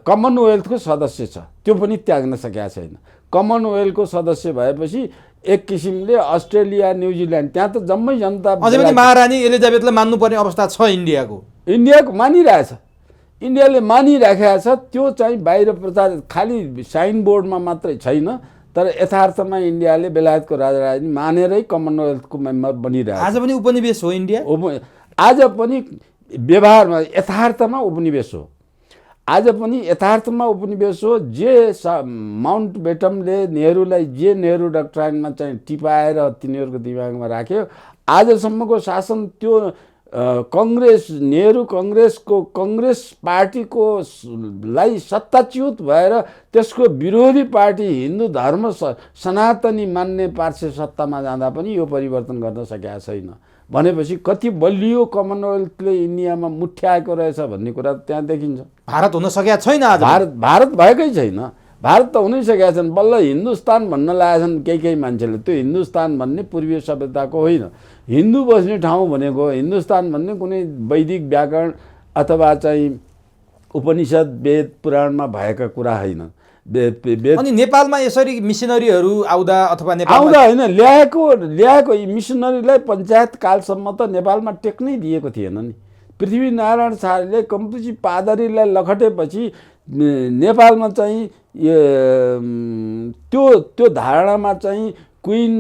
कमनवेल्थको सदस्य छ, त्यो पनि त्याग्न सकेका छैन। कमनवेल्थको सदस्य भएपछि एक किसिमले अस्ट्रेलिया न्युजिल्यान्ड त्यहाँ त जम्मै जनता अझै पनि महारानी एलिजाबेथलाई मान्नुपर्ने अवस्था छ इन्डियाको मानिरहेछ, इन्डियाले मानिराखेको छ। त्यो चाहिँ बाहिर प्रचार खालि साइन बोर्डमा मात्रै छैन, तर यथार्थमा इन्डियाले बेलायतको राजा मानेरै कमनवेल्थको मेम्बर बनिरहेको। आज पनि उपनिवेश हो इन्डिया, आज पनि व्यवहारमा यथार्थमा उपनिवेश हो, आज पनि यथार्थमा उपनिवेश हो। जे माउन्ट बेटमले नेहरूलाई जे नेहरू डक्ट्राइनमा चाहिँ टिपाएर तिनीहरूको दिमागमा राख्यो, आजसम्मको शासन त्यो कङ्ग्रेस नेहरू कङ्ग्रेस पार्टीको लाई सत्ताच्युत भएर त्यसको विरोधी पार्टी हिन्दू धर्म सनातनी मान्ने पार्टी सत्तामा जाँदा पनि यो परिवर्तन गर्न सकेका छैन। भनेपछि कति बलियो कमनवेल्थले इन्डियामा मुठ्याएको रहेछ भन्ने कुरा त्यहाँ देखिन्छ। भारत हुन सकेका छैन आज, भारत भएकै छैन। भारत त हुनै सकेका छन्। बल्ल हिन्दुस्तान भन्न लागेका छन् केही मान्छेले। त्यो हिन्दुस्तान भन्ने पूर्वीय सभ्यताको होइन। हिन्दू बस्ने ठाउँ भनेको हिन्दुस्तान भन्ने कुनै वैदिक व्याकरण अथवा चाहिँ उपनिषद वेद पुराणमा भएका कुरा होइन। अनि नेपालमा यसरी मिसनरीहरू आउँदा अथवा आउँदा होइन, ल्याएको यी मिसनरीलाई पञ्चायत कालसम्म त नेपालमा टेक्नै दिएको थिएन नि। पृथ्वीनारायण शाहले कम्पुची पादरीलाई लखटेपछि नेपालमा चाहिँ त्यो धारणामा चाहिँ क्विन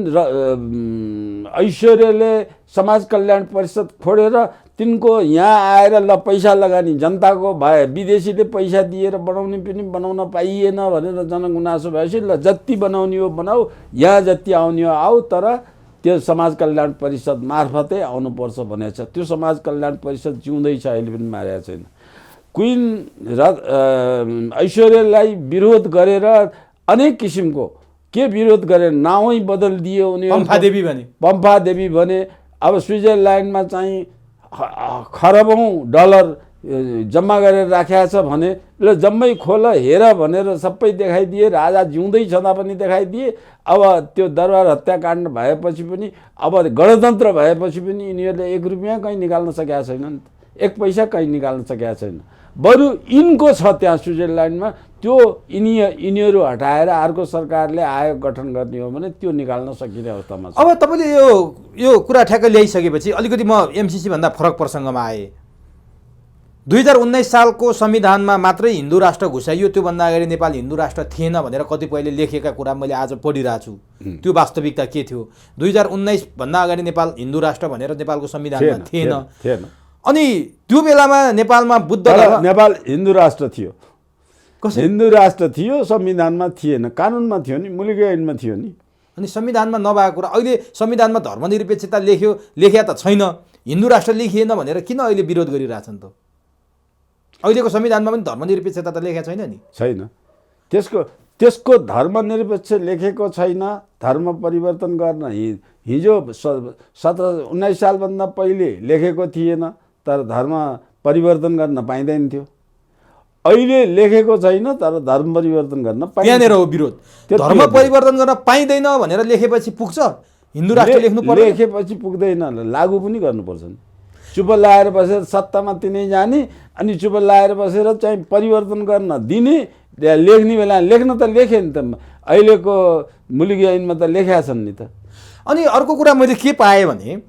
ऐश्वर्यले समाज कल्याण परिषद खोलेर तिनको यहाँ आएर ल पैसा लगानी जनताको भए विदेशीले पैसा दिएर बनाउने पनि बनाउन पाइएन भनेर जनगुनासो भएपछि ल जति बनाउने हो बनाऊ, यहाँ जति आउने हो आऊ, तर त्यो समाज कल्याण परिषद मार्फतै आउनुपर्छ भनेको छ। त्यो समाज कल्याण परिषद जिउँदैछ, अहिले पनि मारेको छैन। क्विन ऐश्वर्यलाई विरोध गरेर अनेक किसिमको के विरोध गरेर नाउँ बदलिदियो उनीहरू, पम्फा देवी भने। अब स्विजरल्यान्डमा चाहिँ खरबौँ डलर जम्मा गरेर राखेको छ भने ल जम्मै खोल हेर भनेर सबै देखाइदिए। राजा जिउँदै छँदा पनि देखाइदिए। अब त्यो दरबार हत्याकाण्ड भएपछि पनि, अब गणतन्त्र भएपछि पनि यिनीहरूले 1 रुपियाँ कहीँ निकाल्न सकेका छैनन्, 1 पैसा कहीँ निकाल्न सकेका छैन। बरु यिनको छ त्यहाँ स्विजरल्यान्डमा, त्यो यिनीहरू हटाएर अर्को सरकारले आयोग गठन गर्ने हो भने त्यो निकाल्न सकिने अवस्थामा छ। अब तपाईँले यो कुरा ठ्याक्क ल्याइसकेपछि अलिकति म एमसिसी भन्दा फरक प्रसङ्गमा आएँ। 2019 सालको संविधानमा मात्रै हिन्दू राष्ट्र घुसाइयो, त्योभन्दा अगाडि नेपाल हिन्दू राष्ट्र थिएन भनेर कतिपयले लेखेका कुरा मैले आज पढिरहेको छु। त्यो वास्तविकता के थियो? 2019 भन्दा अगाडि नेपाल हिन्दू राष्ट्र भनेर नेपालको संविधानमा थिएन। अनि त्यो बेलामा नेपालमा बुद्ध नेपाल हिन्दू राष्ट्र थियो। हिन्दू राष्ट्र थियो, संविधानमा थिएन, कानुनमा थियो नि, मुलुकी ऐनमा थियो नि। अनि संविधानमा नभएको कुरा अहिले संविधानमा धर्मनिरपेक्षता लेख्या त छैन, हिन्दू राष्ट्र लेखिएन भनेर किन अहिले विरोध गरिरहेछन् त? अहिलेको संविधानमा पनि धर्मनिरपेक्षता त लेखेको छैन नि। छैन, त्यसको धर्मनिरपेक्ष लेखेको छैन। धर्म परिवर्तन गर्न हिजो 19 सालभन्दा पहिले लेखेको थिएन, तर धर्म परिवर्तन गर्न पाइँदैन थियो। अहिले लेखेको छैन, तर धर्म परिवर्तन गर्न पाइन्छ। यहाँनिर हो विरोध। धर्म परिवर्तन गर्न पाइँदैन भनेर लेखेपछि पुग्छ? हिन्दू राष्ट्र लेख्नु पर्छ? लेखेपछि पुग्दैन, लागू पनि गर्नुपर्छ नि। चुप लाएर बसेर सत्तामा तिनै जाने अनि चुप लाएर बसेर चाहिँ परिवर्तन गर्न दिने। लेख्ने बेला लेख्न त लेखे नि त, अहिलेको मुलुकी ऐनमा त लेखेका छन् नि त। अनि अर्को कुरा मैले के पाएँ भने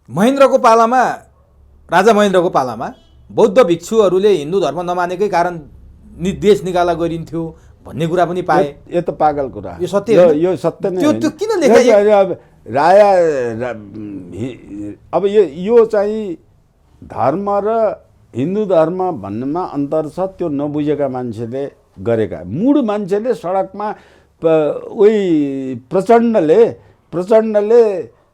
महेन्द्रको पालामा, राजा महेन्द्रको पालामा बौद्ध भिक्षुहरूले हिन्दू धर्म नमानेकै कारण देश निकाला गरिन्थ्यो भन्ने कुरा पनि पाएँ। यो त पागल कुरा, यो सत्य, यो सत्य नै। त्यो किन लेखा? राजा अब यो चाहिँ धर्म र हिन्दू धर्म भन्नेमा अन्तर छ। त्यो नबुझेका मान्छेले गरेका, मूढ मान्छेले सडकमा उही प्रचण्डले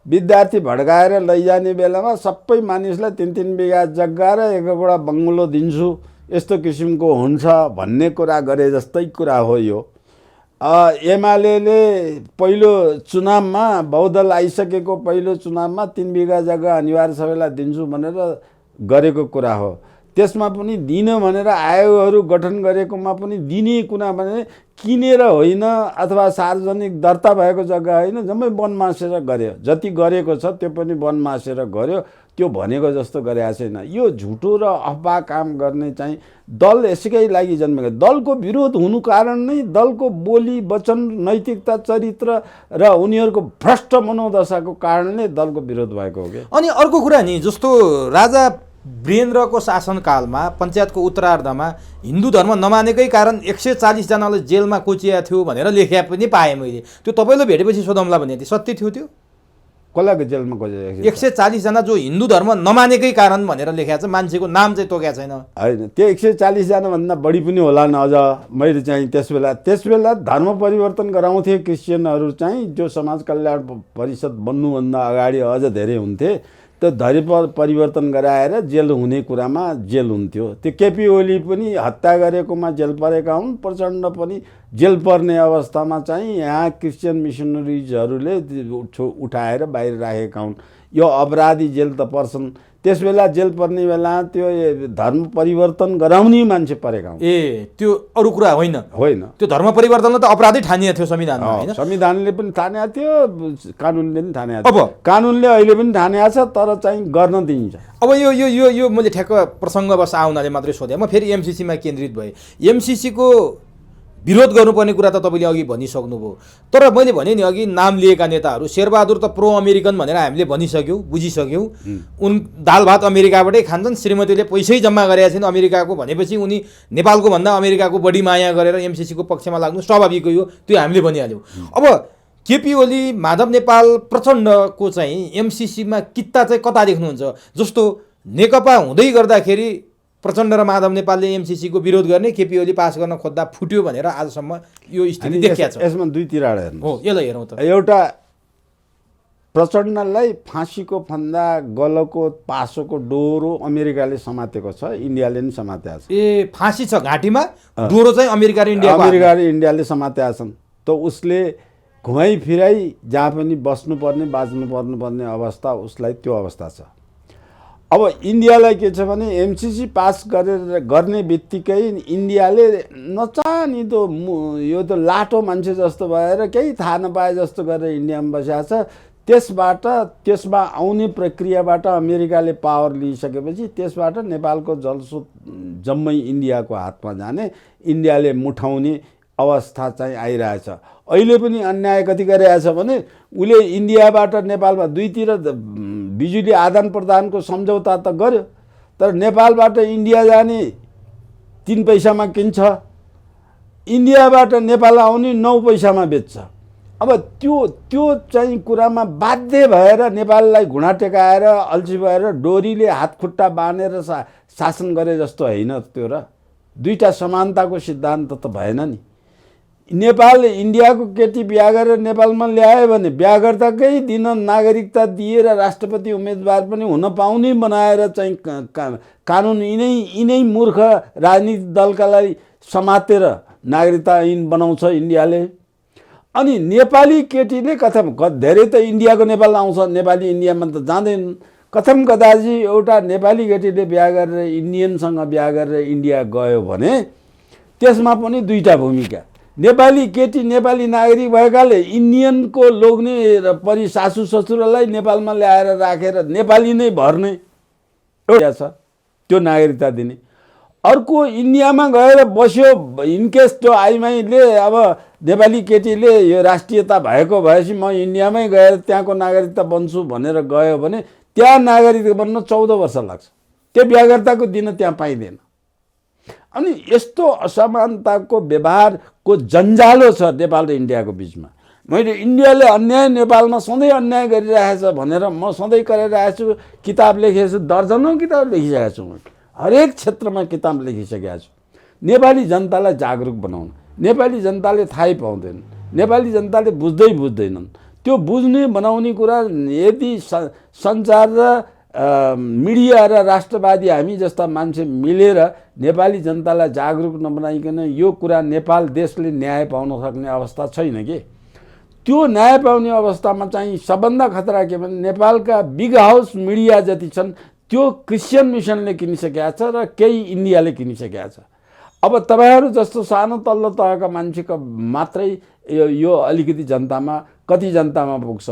विद्यार्थी भड्काएर लैजाने बेलामा सबै मानिसलाई 3-3 बिघा जग्गा र 1-1 बङ्गलो दिन्छु यस्तो किसिमको हुन्छ भन्ने कुरा गरे जस्तै कुरा हो यो। एमाले पहिलो चुनावमा बहुदल आइसकेको पहिलो चुनावमा 3 बिघा जग्गा अनिवार्य सबैलाई दिन्छु भनेर गरेको कुरा हो। त्यसमा पनि दिन भनेर आयोगहरू गठन गरेकोमा पनि दिने कुरा भने किनेर होइन अथवा सार्वजनिक दर्ता भएको जग्गा होइन, जम्मै वन मासेर गर्यो। जति गरेको छ त्यो पनि वन मासेर गर्यो। त्यो भनेको जस्तो गरेको छैन। यो झुटो र अफवाह काम गर्ने चाहिँ दल यसैकै लागि जन्मेको। दलको विरोध हुनु कारण नै दलको बोली वचन नैतिकता चरित्र र उनीहरूको भ्रष्ट मनोदशाको कारणले दलको विरोध भएको हो। अनि अर्को कुरा नि, जस्तो राजा वीरेन्द्रको शासनकालमा पञ्चायतको उत्तरार्धमा हिन्दू धर्म नमानेकै कारण 140 जनालाई जेलमा कोचिया थियो भनेर लेख्या पनि पाएँ मैले। त्यो तपाईँले भेटेपछि सोधौँला भने थियो, सत्य थियो त्यो? कसलाई जेलमा कोचिया? 140 जना जो हिन्दू धर्म नमानेकै कारण भनेर लेखेको छ, मान्छेको नाम चाहिँ तोकेको छैन। होइन, त्यो 140 जनाभन्दा बढी पनि होला न। अझ मैले चाहिँ त्यसबेला धर्म परिवर्तन गराउँथे क्रिस्चियनहरू चाहिँ, जो समाज कल्याण परिषद बन्नुभन्दा अगाडि अझ धेरै हुन्थे। त्यो धर्म परिवर्तन गराएर जेल हुने कुरामा जेल हुन्थ्यो। त्यो केपी ओली पनि हत्या गरेकोमा जेल परेका हुन्, प्रचण्ड पनि जेल पर्ने अवस्थामा चाहिँ यहाँ क्रिस्चियन मिसनरिजहरूले उठाएर बाहिर राखेका हुन्। यो अपराधी जेल त पर्छन्। त्यस बेला जेल पर्ने बेला त्यो धर्म परिवर्तन गराउने मान्छे परेका हुन्। त्यो अरू कुरा होइन। त्यो धर्म परिवर्तनलाई त अपराधै ठानिएको थियो संविधानमा हैन? संविधानले पनि ठानेको थियो, कानुनले पनि ठानेको थियो। अब कानुनले अहिले पनि ठानेको छ, तर चाहिँ गर्न दिइन्छ। अब यो यो यो यो मैले ठ्याक्क प्रसङ्गवश आउनाले मात्रै सोधेँ। म फेरि एमसिसीमा केन्द्रित भएँ। एमसिसीको विरोध गर्नुपर्ने कुरा त तपाईँले अघि भनिसक्नुभयो, तर मैले भने नि अघि नाम लिएका नेताहरू शेरबहादुर त प्रो अमेरिकन भनेर हामीले भनिसक्यौँ, बुझिसक्यौँ। उन दाल भात अमेरिकाबाटै खान्छन्, श्रीमतीले पैसै जम्मा गरेका छिन् अमेरिकाको भनेपछि उनी नेपालको भन्दा अमेरिकाको बढी माया गरेर एमसिसीको पक्षमा लाग्नु स्वाभाविक हो, त्यो हामीले भनिहाल्यौँ। अब केपी ओली, माधव नेपाल, प्रचण्डको चाहिँ एमसिसीमा कित्ता चाहिँ कता देख्नुहुन्छ? जस्तो नेकपा हुँदै गर्दाखेरि प्रचण्ड र माधव नेपालले एमसिसीको विरोध गर्ने, केपी ओली पास गर्न खोज्दा फुट्यो भनेर आजसम्म यो स्थिति देखिया छ। यसमा दुई तिराड हेर्नु हो, यसलाई हेरौँ त। एउटा प्रचण्डलाई फाँसीको फन्दा, गलको पासोको डोरो अमेरिकाले समातेको छ, इन्डियाले पनि समातेको छ। फाँसी छ घाँटीमा, डोरो चाहिँ अमेरिका र इन्डियाले समातेका छन्। त उसले घुमाइ फिराइ जहाँ पनि बस्नुपर्ने, बाँच्नु पर्ने अवस्था उसलाई त्यो अवस्था छ। अब इन्डियालाई के छ भने एमसिसी पास गर्ने बित्तिकै इन्डियाले नचाहिँदो यो त लाटो मान्छे जस्तो भएर केही थाहा नपाए जस्तो गरेर इन्डियामा बसेको छ। त्यसमा आउने प्रक्रियाबाट अमेरिकाले पावर लिइसकेपछि त्यसबाट नेपालको जलस्रोत जम्मै इन्डियाको हातमा जाने, इन्डियाले मुठाउने अवस्था चाहिँ आइरहेछ। अहिले पनि अन्याय कति गरिरहेछ भने उसले इन्डियाबाट नेपालमा दुईतिर बिजुली आदान प्रदानको सम्झौता त गर्यो, तर नेपालबाट इन्डिया जाने 3 पैसामा किन्छ, इन्डियाबाट नेपाल आउने 9 पैसामा बेच्छ। अब त्यो चाहिँ कुरामा बाध्य भएर नेपाललाई घुँडा टेकाएर अल्छी भएर डोरीले हात खुट्टा बाँधेर शासन गरे जस्तो होइन त्यो। र दुईटा समानताको सिद्धान्त त भएन नि। नेपाल इन्डियाको केटी बिहा गरेर नेपालमा ल्यायो भने बिहा गर्दाकै दिन नागरिकता दिएर राष्ट्रपति उम्मेदवार पनि हुन पाउने बनाएर चाहिँ कानुन यिनै मूर्ख राजनीतिक दलकालाई समातेर नागरिकता ऐन बनाउँछ इन्डियाले। अनि नेपाली केटीले धेरै त इन्डियाको नेपाल आउँछ, नेपाली इन्डियामा त जाँदैन। कथम कदाची एउटा नेपाली केटीले बिहा गरेर इन्डियनसँग बिहा गरेर इन्डिया गयो भने त्यसमा पनि दुईटा भूमिका। नेपाली केटी नेपाली नागरिक भएकाले इन्डियनको लोग्ने परि सासू ससुरालाई नेपालमा ल्याएर राखेर नेपाली नै भर्ने एउटा छ, त्यो नागरिकता दिने। अर्को इन्डियामा गएर बस्यो, इनकेस त्यो आइमाईले अब नेपाली केटीले यो राष्ट्रियता भएपछि म इन्डियामै गएर त्यहाँको नागरिकता बन्छु भनेर गयो भने त्यहाँ नागरिक बन्न 14 वर्ष लाग्छ। त्यो व्यागर्ताको दिन त्यहाँ पाइँदैन। अनि यस्तो असमानताको व्यवहारको जन्जालो छ नेपाल र इन्डियाको बिचमा। मैले इन्डियाले अन्याय नेपालमा सधैँ अन्याय गरिरहेछ भनेर म सधैँ गरिरहेको छु, किताब लेखेको छु, दर्जनौँ किताब लेखिसकेको छु, हरेक क्षेत्रमा किताब लेखिसकेको छु। नेपाली जनतालाई जागरुक बनाउनु, नेपाली जनताले थाहै पाउँदैन, नेपाली जनताले बुझ्दैनन्। त्यो बुझ्ने बनाउने कुरा यदि सञ्चार र मिडिया र राष्ट्रवादी हामी जस्ता मान्छे मिलेर नेपाली जनतालाई जागरुक नबनाइकन यो कुरा नेपाल देशले न्याय पाउन सक्ने अवस्था छैन के। त्यो न्याय पाउने अवस्थामा चाहिँ सबभन्दा खतरा के भने नेपालका बिग हाउस मिडिया जति छन् त्यो क्रिस्चियन मिसनले किनिसकेका छ र केही इन्डियाले किनिसकेका छ। अब तपाईहरू जस्तो सानो तल्लो तहका मान्छेको मात्रै यो अलिकति जनतामा, कति जनतामा पुग्छ,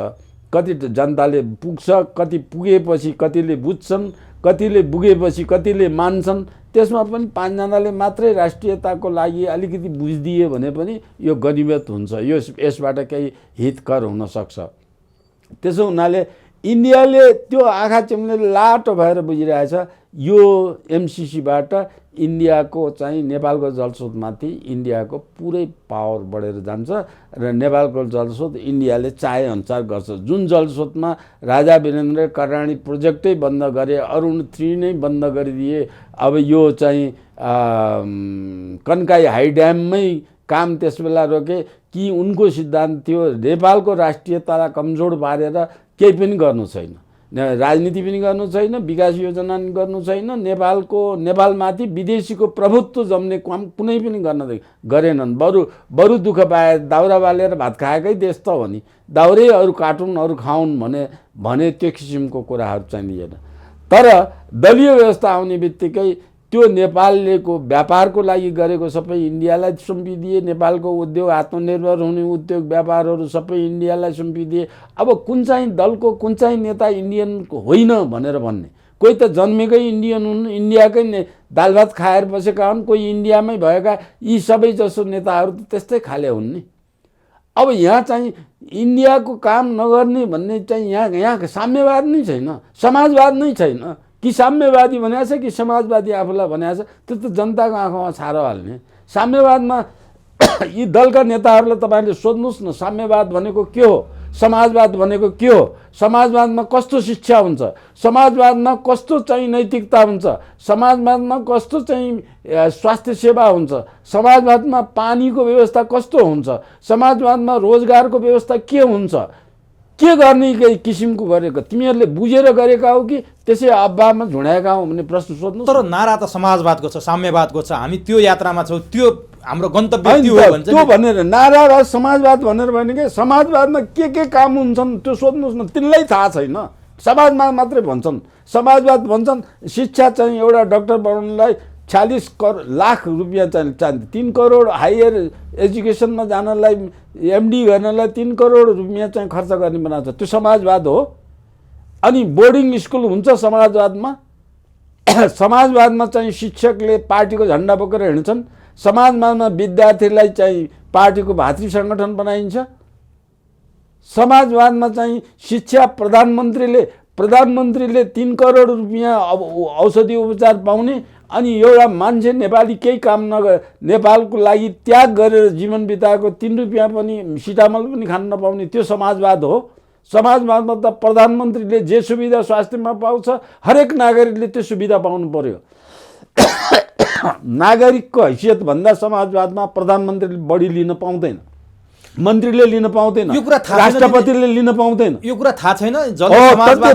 कति जनताले पुग्छ, कति पुगेपछि कतिले बुझ्छन्, कतिले पुगेपछि कतिले मान्छन्। त्यसमा पनि 5 जनाले मात्रै राष्ट्रियताको लागि अलिकति बुझिदिए भने पनि यो गनिमत हुन्छ, यसबाट केही हितकर हुन सक्छ। त्यसो हुनाले इन्डियाले त्यो आँखा चिम्ले लाटो भएर बुझिरहेछ यो एमसिसीबाट इन्डियाको चाहिँ नेपालको जलस्रोतमाथि इन्डियाको पुरै पावर बढेर जान्छ र नेपालको जलस्रोत इन्डियाले चाहे अनुसार गर्छ। जुन जलस्रोतमा राजा वीरेन्द्र कराणी प्रोजेक्टै बन्द गरे, अरुण 3 नै बन्द गरिदिए, अब यो चाहिँ कन्काई हाई ड्याममै काम त्यसबेला रोके कि उनको सिद्धान्त थियो नेपालको राष्ट्रियतालाई कमजोर पारेर केही पनि गर्नु छैन। राजनीति पनि गर्नु छैन, विकास योजना पनि गर्नु छैन, नेपालमाथि विदेशीको प्रभुत्व जम्ने काम कुनै पनि गरेनन्। बरु दुःख पाए, दाउरा बालेर भात खाएकै देश त हो नि, दाउरै अरू काटुन् अरू खाउन् भने त्यो किसिमको कुराहरू चाहिँदैन। तर दलीय व्यवस्था आउने बित्तिकै त्यो नेपाललेको व्यापारको लागि गरेको सबै इन्डियालाई सुम्पिदिए, नेपालको उद्योग आत्मनिर्भर हुने उद्योग व्यापारहरू सबै इन्डियालाई सुम्पिदिए। अब कुन चाहिँ दलको कुन चाहिँ नेता इन्डियनको होइन भनेर भन्ने, कोही त जन्मेकै इन्डियन हुन्, इन्डियाकै दाल भात खाएर बसेका हुन्, कोही इन्डियामै भएका, यी सबै जसो नेताहरू त त्यस्तै खाले हुन् नि। अब यहाँ चाहिँ इन्डियाको काम नगर्ने भन्ने चाहिँ यहाँ साम्यवाद नै छैन, समाजवाद नै छैन। कि साम्यवादी भनेको छ कि समाजवादी आफूलाई भनेको छ, त्यो त जनताको आँखामा छारो हाल्ने। साम्यवादमा यी दलका नेताहरूलाई तपाईँले सोध्नुहोस् न, साम्यवाद भनेको के हो, समाजवाद भनेको के हो, समाजवादमा कस्तो शिक्षा हुन्छ, समाजवादमा कस्तो चाहिँ नैतिकता हुन्छ, समाजवादमा कस्तो चाहिँ स्वास्थ्य सेवा हुन्छ, समाजवादमा पानीको व्यवस्था कस्तो हुन्छ, समाजवादमा रोजगारको व्यवस्था के हुन्छ, के गर्ने किसिमको गरेको तिमीहरूले बुझेर गरेका हो कि त्यसै अब्बामा झुडाएका हौ भन्ने प्रश्न सोध्नु। तर नारा त समाजवादको छ, साम्यवादको छ, हामी त्यो यात्रामा छौँ, त्यो हाम्रो गन्तव्य त्यो हो भन्छ। त्यो भनेर नारा समाजवाद भनेर भने के समाजवादमा के काम हुन्छन् त्यो सोध्नुहोस् न, तिनलाई थाहा छैन। समाजवाद मात्रै भन्छन्, समाजवाद भन्छन् शिक्षा चाहिँ एउटा डाक्टर बनाउनलाई 46 लाख रुपियाँ चाहिन्छ, 3 करोड हायर एजुकेसनमा जानलाई, एमडी गर्नलाई 3 करोड रुपियाँ चाहिँ खर्च गर्ने बनाउँछ, त्यो समाजवाद हो। अनि बोर्डिङ स्कुल हुन्छ समाजवादमा। समाजवादमा चाहिँ शिक्षकले पार्टीको झन्डा बोकेर हिँड्छन्, समाजवादमा विद्यार्थीलाई चाहिँ पार्टीको भातृ सङ्गठन बनाइन्छ, समाजवादमा चाहिँ शिक्षा प्रधानमन्त्रीले 3 करोड रुपियाँ औषधि उपचार पाउने, अनि एउटा मान्छे नेपाली केही काम नेपालको लागि त्याग गरेर जीवन बिताएको 3 रुपियाँ पनि सिटामल पनि खान नपाउने, त्यो समाजवाद हो। समाजवादमा त प्रधानमन्त्रीले जे सुविधा स्वास्थ्यमा पाउँछ हरेक नागरिकले त्यो सुविधा पाउनु पर्यो। नागरिकको हैसियतभन्दा समाजवादमा प्रधानमन्त्रीले बढी लिन पाउँदैन, मन्त्रीले लिन पाउँदैन, राष्ट्रपतिले लिन पाउँदैन। यो कुरा थाहा छैन,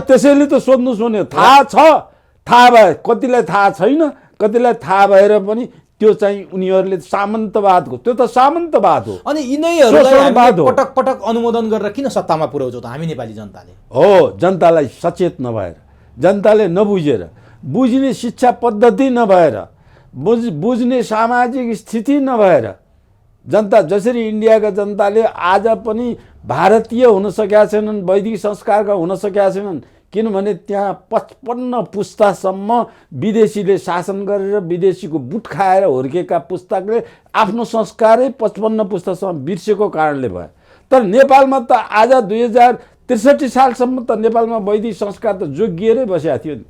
त्यसैले त सोध्नुहोस् भने थाहा छ, थाहा भए कतिलाई थाहा छैन, कतिलाई थाहा भएर पनि त्यो चाहिँ उनीहरूले सामन्तवादको, त्यो त सामन्तवाद हो। अनि यिनैहरूलाई पटक पटक अनुमोदन गरेर किन सत्तामा पुर्याउँछौँ त हामी नेपाली जनताले? हो, जनतालाई सचेत नभएर, जनताले नबुझेर, बुझ्ने शिक्षा पद्धति नभएर, बुझ्ने सामाजिक स्थिति नभएर, जनता जसरी इन्डियाका जनताले आज पनि भारतीय हुन सकेका छैनन्, वैदिक संस्कारका हुन सकेका छैनन्, किनभने त्यहाँ 55 पुस्तासम्म विदेशीले शासन गरेर विदेशीको बुट खाएर हुर्केका पुस्ताले आफ्नो संस्कारै 55 पुस्तासम्म बिर्सेको कारणले भयो। तर नेपालमा त आज 2063 सालसम्म त नेपालमा वैदिक संस्कार त जोगिएरै बसेको थियो नि,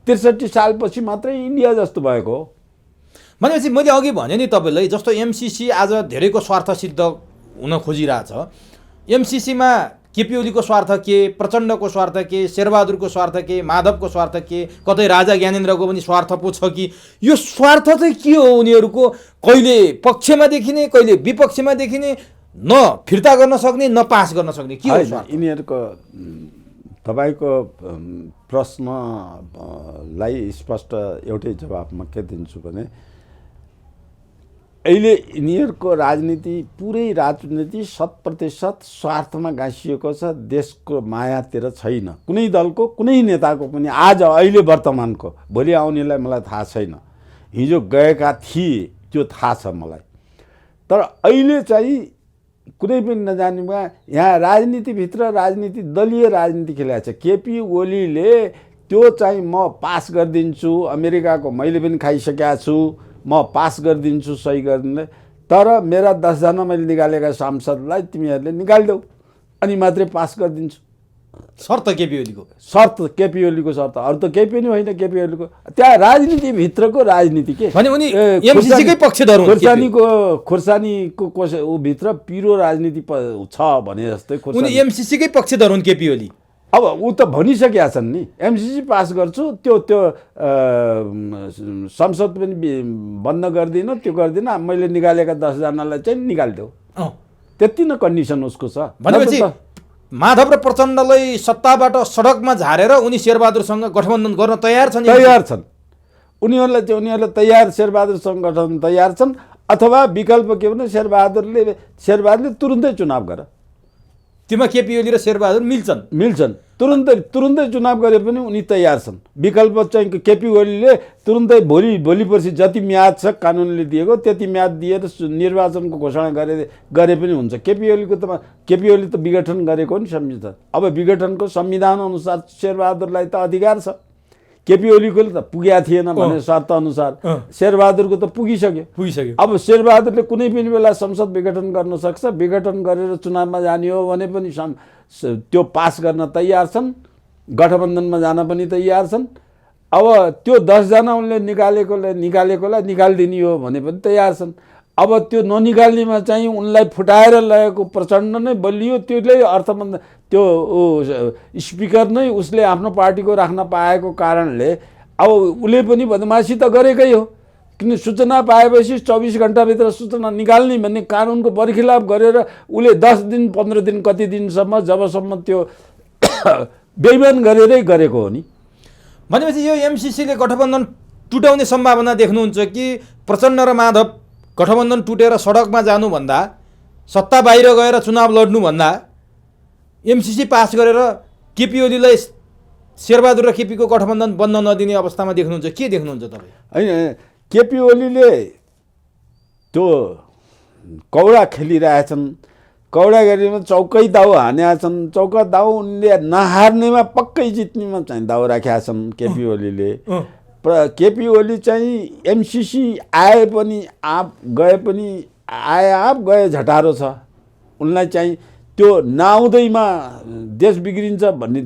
63 सालपछि मात्रै इन्डिया जस्तो भएको हो। भनेपछि मैले अघि भने नि तपाईँलाई, जस्तो एमसिसी आज धेरैको स्वार्थ सिद्ध हुन खोजिरहेछ। एमसिसीमा केपी ओलीको स्वार्थ के, प्रचण्डको स्वार्थ के, शेरबहादुरको स्वार्थ के, माधवको स्वार्थ के, कतै राजा ज्ञानेन्द्रको पनि स्वार्थ पो छ कि? यो स्वार्थ चाहिँ के हो उनीहरूको? कहिले पक्षमा देखिने, कहिले विपक्षमा देखिने, न फिर्ता गर्न सक्ने न पास गर्न सक्ने, के हो स्वार्थ यिनीहरूको? तपाईँको प्रश्नलाई स्पष्ट एउटै जवाफमा के दिन्छु भने, अहिले यिनीहरूको राजनीति, पुरै राजनीति 100% स्वार्थमा गाँसिएको छ, देशको मायातिर छैन। कुनै दलको कुनै नेताको पनि आज अहिले वर्तमानको, भोलि आउनेलाई मलाई थाहा छैन, हिजो गएका थिए त्यो थाहा छ मलाई। तर अहिले चाहिँ कुनै पनि नजानेमा यहाँ राजनीतिभित्र राजनीति, दलीय राजनीति खेलेको छ। केपी ओलीले त्यो चाहिँ म पास गरिदिन्छु, अमेरिकाको मैले पनि खाइसकेका छु, म पास गरिदिन्छु सही गरिदिनु, तर मेरा 10 जना मैले निकालेका सांसदलाई तिमीहरूले निकालिदेऊ अनि मात्रै पास गरिदिन्छु। शर्त केपी ओलीको, शर्त केपी ओलीको शर्त, अरू त केही पनि होइन। केपी ओलीको त्यहाँ राजनीतिभित्रको राजनीति के भने उनी एमसिसीकै पक्षधर हुन्। खुर्सानीको भित्र पिरो राजनीति छ भने जस्तै उनी एमसिसीकै पक्षधर हुन् केपी ओली। अब ऊ त भनिसकेका छन् नि, एमसिसी पास गर्छु, त्यो संसद पनि बन्द गर्दिनँ, त्यो गर्दिनँ, मैले निकालेका 10 जनालाई चाहिँ निकालिदेऊ, त्यति न कन्डिसन उसको छ। भनेपछि माधव र प्रचण्डलाई सत्ताबाट सडकमा झारेर उनी शेरबहादुरसँग गठबन्धन गर्न तयार छन्। तयार छन् उनीहरूले तयार, शेरबहादुरसँग गठबन्धन तयार छन्। अथवा विकल्प के भने शेरबहादुरले तुरुन्तै चुनाव गर, तीमा केपी ओली र शेरबहादुर मिल्छन्, तुरुन्तै चुनाव गरे पनि उनी तयार छन्। विकल्प चाहिँ केपी ओलीले तुरुन्तै भोलि पर्सि जति म्याद छ कानुनले दिएको त्यति म्याद दिएर निर्वाचनको घोषणा गरे पनि हुन्छ। केपी ओली त विघटन गरेको नि सम्झिन्छ। अब विघटनको संविधान अनुसार शेरबहादुरलाई त अधिकार छ, केपी ओलीको त पुगेको थिएन भने शर्त अनुसार, शेरबहादुरको त पुगिसक्यो। अब शेरबहादुरले कुनै पनि बेला संसद विघटन गर्न सक्छ, विघटन गरेर चुनावमा जाने हो भने पनि त्यो पास गर्न तयार छन्, गठबन्धनमा जान पनि तयार छन्। अब त्यो 10 जना उनले निकालेकोलाई निकालिदिने हो भने पनि तयार छन्। अब त्यो ननिकाल्नेमा चाहिँ उनलाई फुटाएर लगेको प्रचण्ड नै बलियो, त्यसले अर्थमन्त्री त्यो स्पिकर नै उसले आफ्नो पार्टीको राख्न पाएको कारणले अब उसले पनि बदमासी त गरेकै हो। किन सूचना पाएपछि 24 घण्टाभित्र सूचना निकाल्ने भन्ने कानुनको बरखिलाफ गरेर उसले 10 दिन 15 दिन कति दिनसम्म जबसम्म त्यो बेइमान गरेरै गरेको हो नि। भनेपछि यो एमसिसीले गठबन्धन टुटाउने सम्भावना देख्नुहुन्छ कि प्रचण्ड र माधव गठबन्धन टुटेर सडकमा जानुभन्दा, सत्ता बाहिर गएर चुनाव लड्नुभन्दा एमसिसी पास गरेर केपी ओलीलाई शेरबहादुर र केपीको गठबन्धन बन्न नदिने अवस्थामा देख्नुहुन्छ? के देख्नुहुन्छ तपाईँ? होइन, केपी ओलीले त्यो कौडा खेलिरहेछन्, कौडागिरीमा चौकै दाउ हानेका छन्। चौका दाउ उनले नहार्नेमा पक्कै जित्नेमा चाहिँ दाउ राखेका छन् केपी ओलीले। केपी ओली चाहिँ एमसिसी आए पनि आप गए झटारो छ। उनलाई चाहिँ त्यो नआउँदैमा देश बिग्रिन्छ भन्ने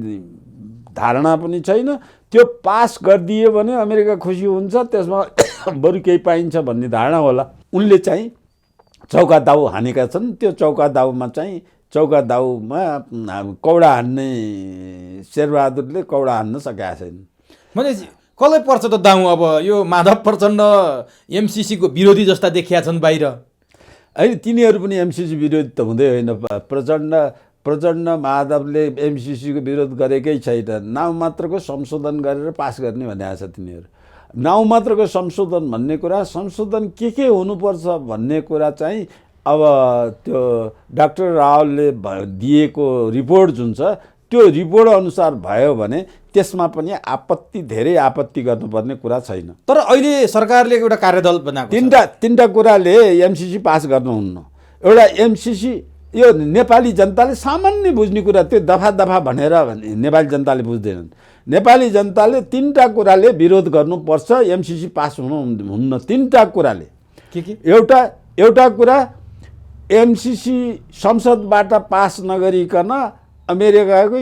धारणा पनि छैन। त्यो पास गरिदियो भने अमेरिका खुसी हुन्छ, त्यसमा बरु केही पाइन्छ भन्ने धारणा होला। उनले चाहिँ चौका दाउ हानेका छन्। त्यो चौका दाउमा कौडा हान्ने शेरबहादुरले कौडा हान्न सकेका छैन। भने कसलाई पर्छ त दाउ? अब यो माधव प्रचण्ड एमसिसीको विरोधी जस्ता देखिया छन् बाहिर। होइन, तिनीहरू पनि एमसिसी विरोधी त हुँदै होइन। प्रचण्ड माधवले एमसिसीको विरोध गरेकै छैन। नाउँ मात्रको संशोधन गरेर पास गर्ने भनेको छ तिनीहरू। नाउँ मात्रको संशोधन भन्ने कुरा, संशोधन के हुनुपर्छ भन्ने कुरा चाहिँ अब त्यो डाक्टर रावलले दिएको रिपोर्ट जुन छ त्यो रिपोर्ट अनुसार भयो भने त्यसमा पनि धेरै आपत्ति गर्नुपर्ने कुरा छैन। तर अहिले सरकारले एउटा कार्यदल बनाएको छ। तीनटा कुराले एमसिसी पास गर्नुहुन्न। एउटा एमसिसी यो नेपाली जनताले सामान्य बुझ्ने कुरा, त्यो दफा भनेर नेपाली जनताले बुझ्दैनन्। नेपाली जनताले तीनटा कुराले विरोध गर्नुपर्छ, एमसिसी पास हुन्न। तीनटा कुराले के? एउटा कुरा एमसिसी संसदबाट पास नगरिकन अमेरिकाको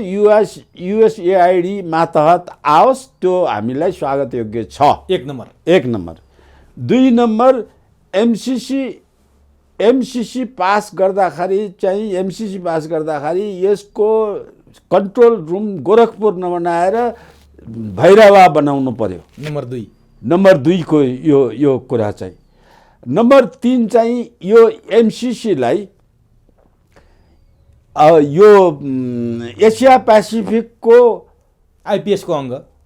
युएसएआइडी मातहत आओस्, त्यो हामीलाई स्वागत योग्य छ। एक नम्बर। 2 नम्बर एमसिसी पास गर्दाखेरि यसको कन्ट्रोल रुम गोरखपुर नबनाएर भैरवा बनाउनु पर्यो। नम्बर 2 को यो कुरा चाहिँ। नम्बर 3 चाहिँ यो एमसिसीलाई यो एसिया पेसिफिकको आइपिएसको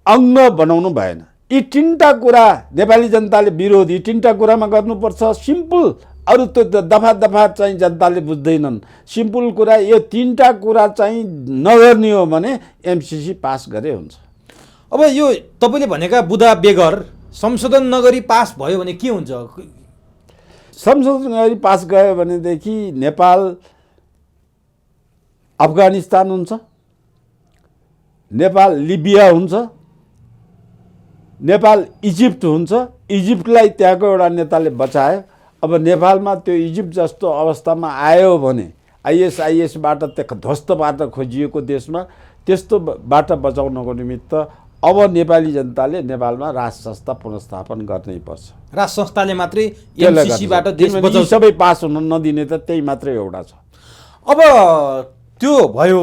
अङ्ग बनाउनु भएन। यी तीनटा कुरा नेपाली जनताले विरोध, यी तीनटा कुरामा गर्नुपर्छ। सिम्पल, अरू त दफा चाहिँ जनताले बुझ्दैनन्। सिम्पल कुरा यो तीनटा कुरा चाहिँ नगर्ने हो भने एमसिसी पास गरे हुन्छ। अब यो तपाईँले भनेका बुदा बेगर संशोधन नगरी पास भयो भने के हुन्छ? संशोधन गरी पास गयो भनेदेखि नेपाल अफगानिस्तान हुन्छ, नेपाल लिबिया हुन्छ, नेपाल इजिप्ट हुन्छ। इजिप्टलाई त्यहाँको एउटा नेताले बचायो। अब नेपालमा त्यो इजिप्ट जस्तो अवस्थामा आयो भने आइएसबाट ध्वस्त पार्न खोजिएको देशमा त्यस्तोबाट बचाउनको निमित्त अब नेपाली जनताले नेपालमा राज संस्था पुनर्स्थापन गर्नै पर्छ। राज संस्थाले मात्रै एमसिसीबाट देश बचाउँछ। सबै पास हुन नदिने त त्यही मात्रै एउटा छ। अब त्यो भयो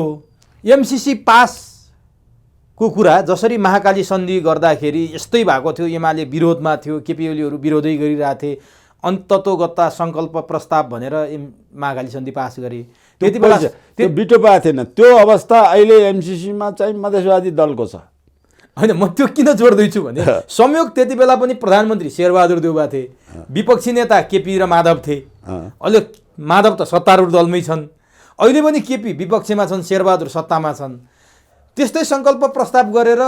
एमसिसी पासको कुरा। जसरी महाकाली सन्धि गर्दाखेरि यस्तै भएको थियो, एमाले विरोधमा थियो, केपी ओलीहरू विरोधै गरिरहेको थिए। अन्ततोगत्ता सङ्कल्प प्रस्ताव भनेर मागाली सन्धि पास गरे। त्यति बेला त्यो बिटो पाएको थिएन। त्यो अवस्था अहिले एमसिसीमा चाहिँ मधेसवादी दलको छ। होइन, म त्यो किन जोड्दैछु भने संयोग त्यति बेला पनि प्रधानमन्त्री शेरबहादुर देउवा थिए, विपक्षी नेता केपी र माधव थिए। अहिले माधव त सत्तारूढ दलमै छन्, अहिले पनि केपी विपक्षमा छन्, शेरबहादुर सत्तामा छन्। त्यस्तै सङ्कल्प प्रस्ताव गरेर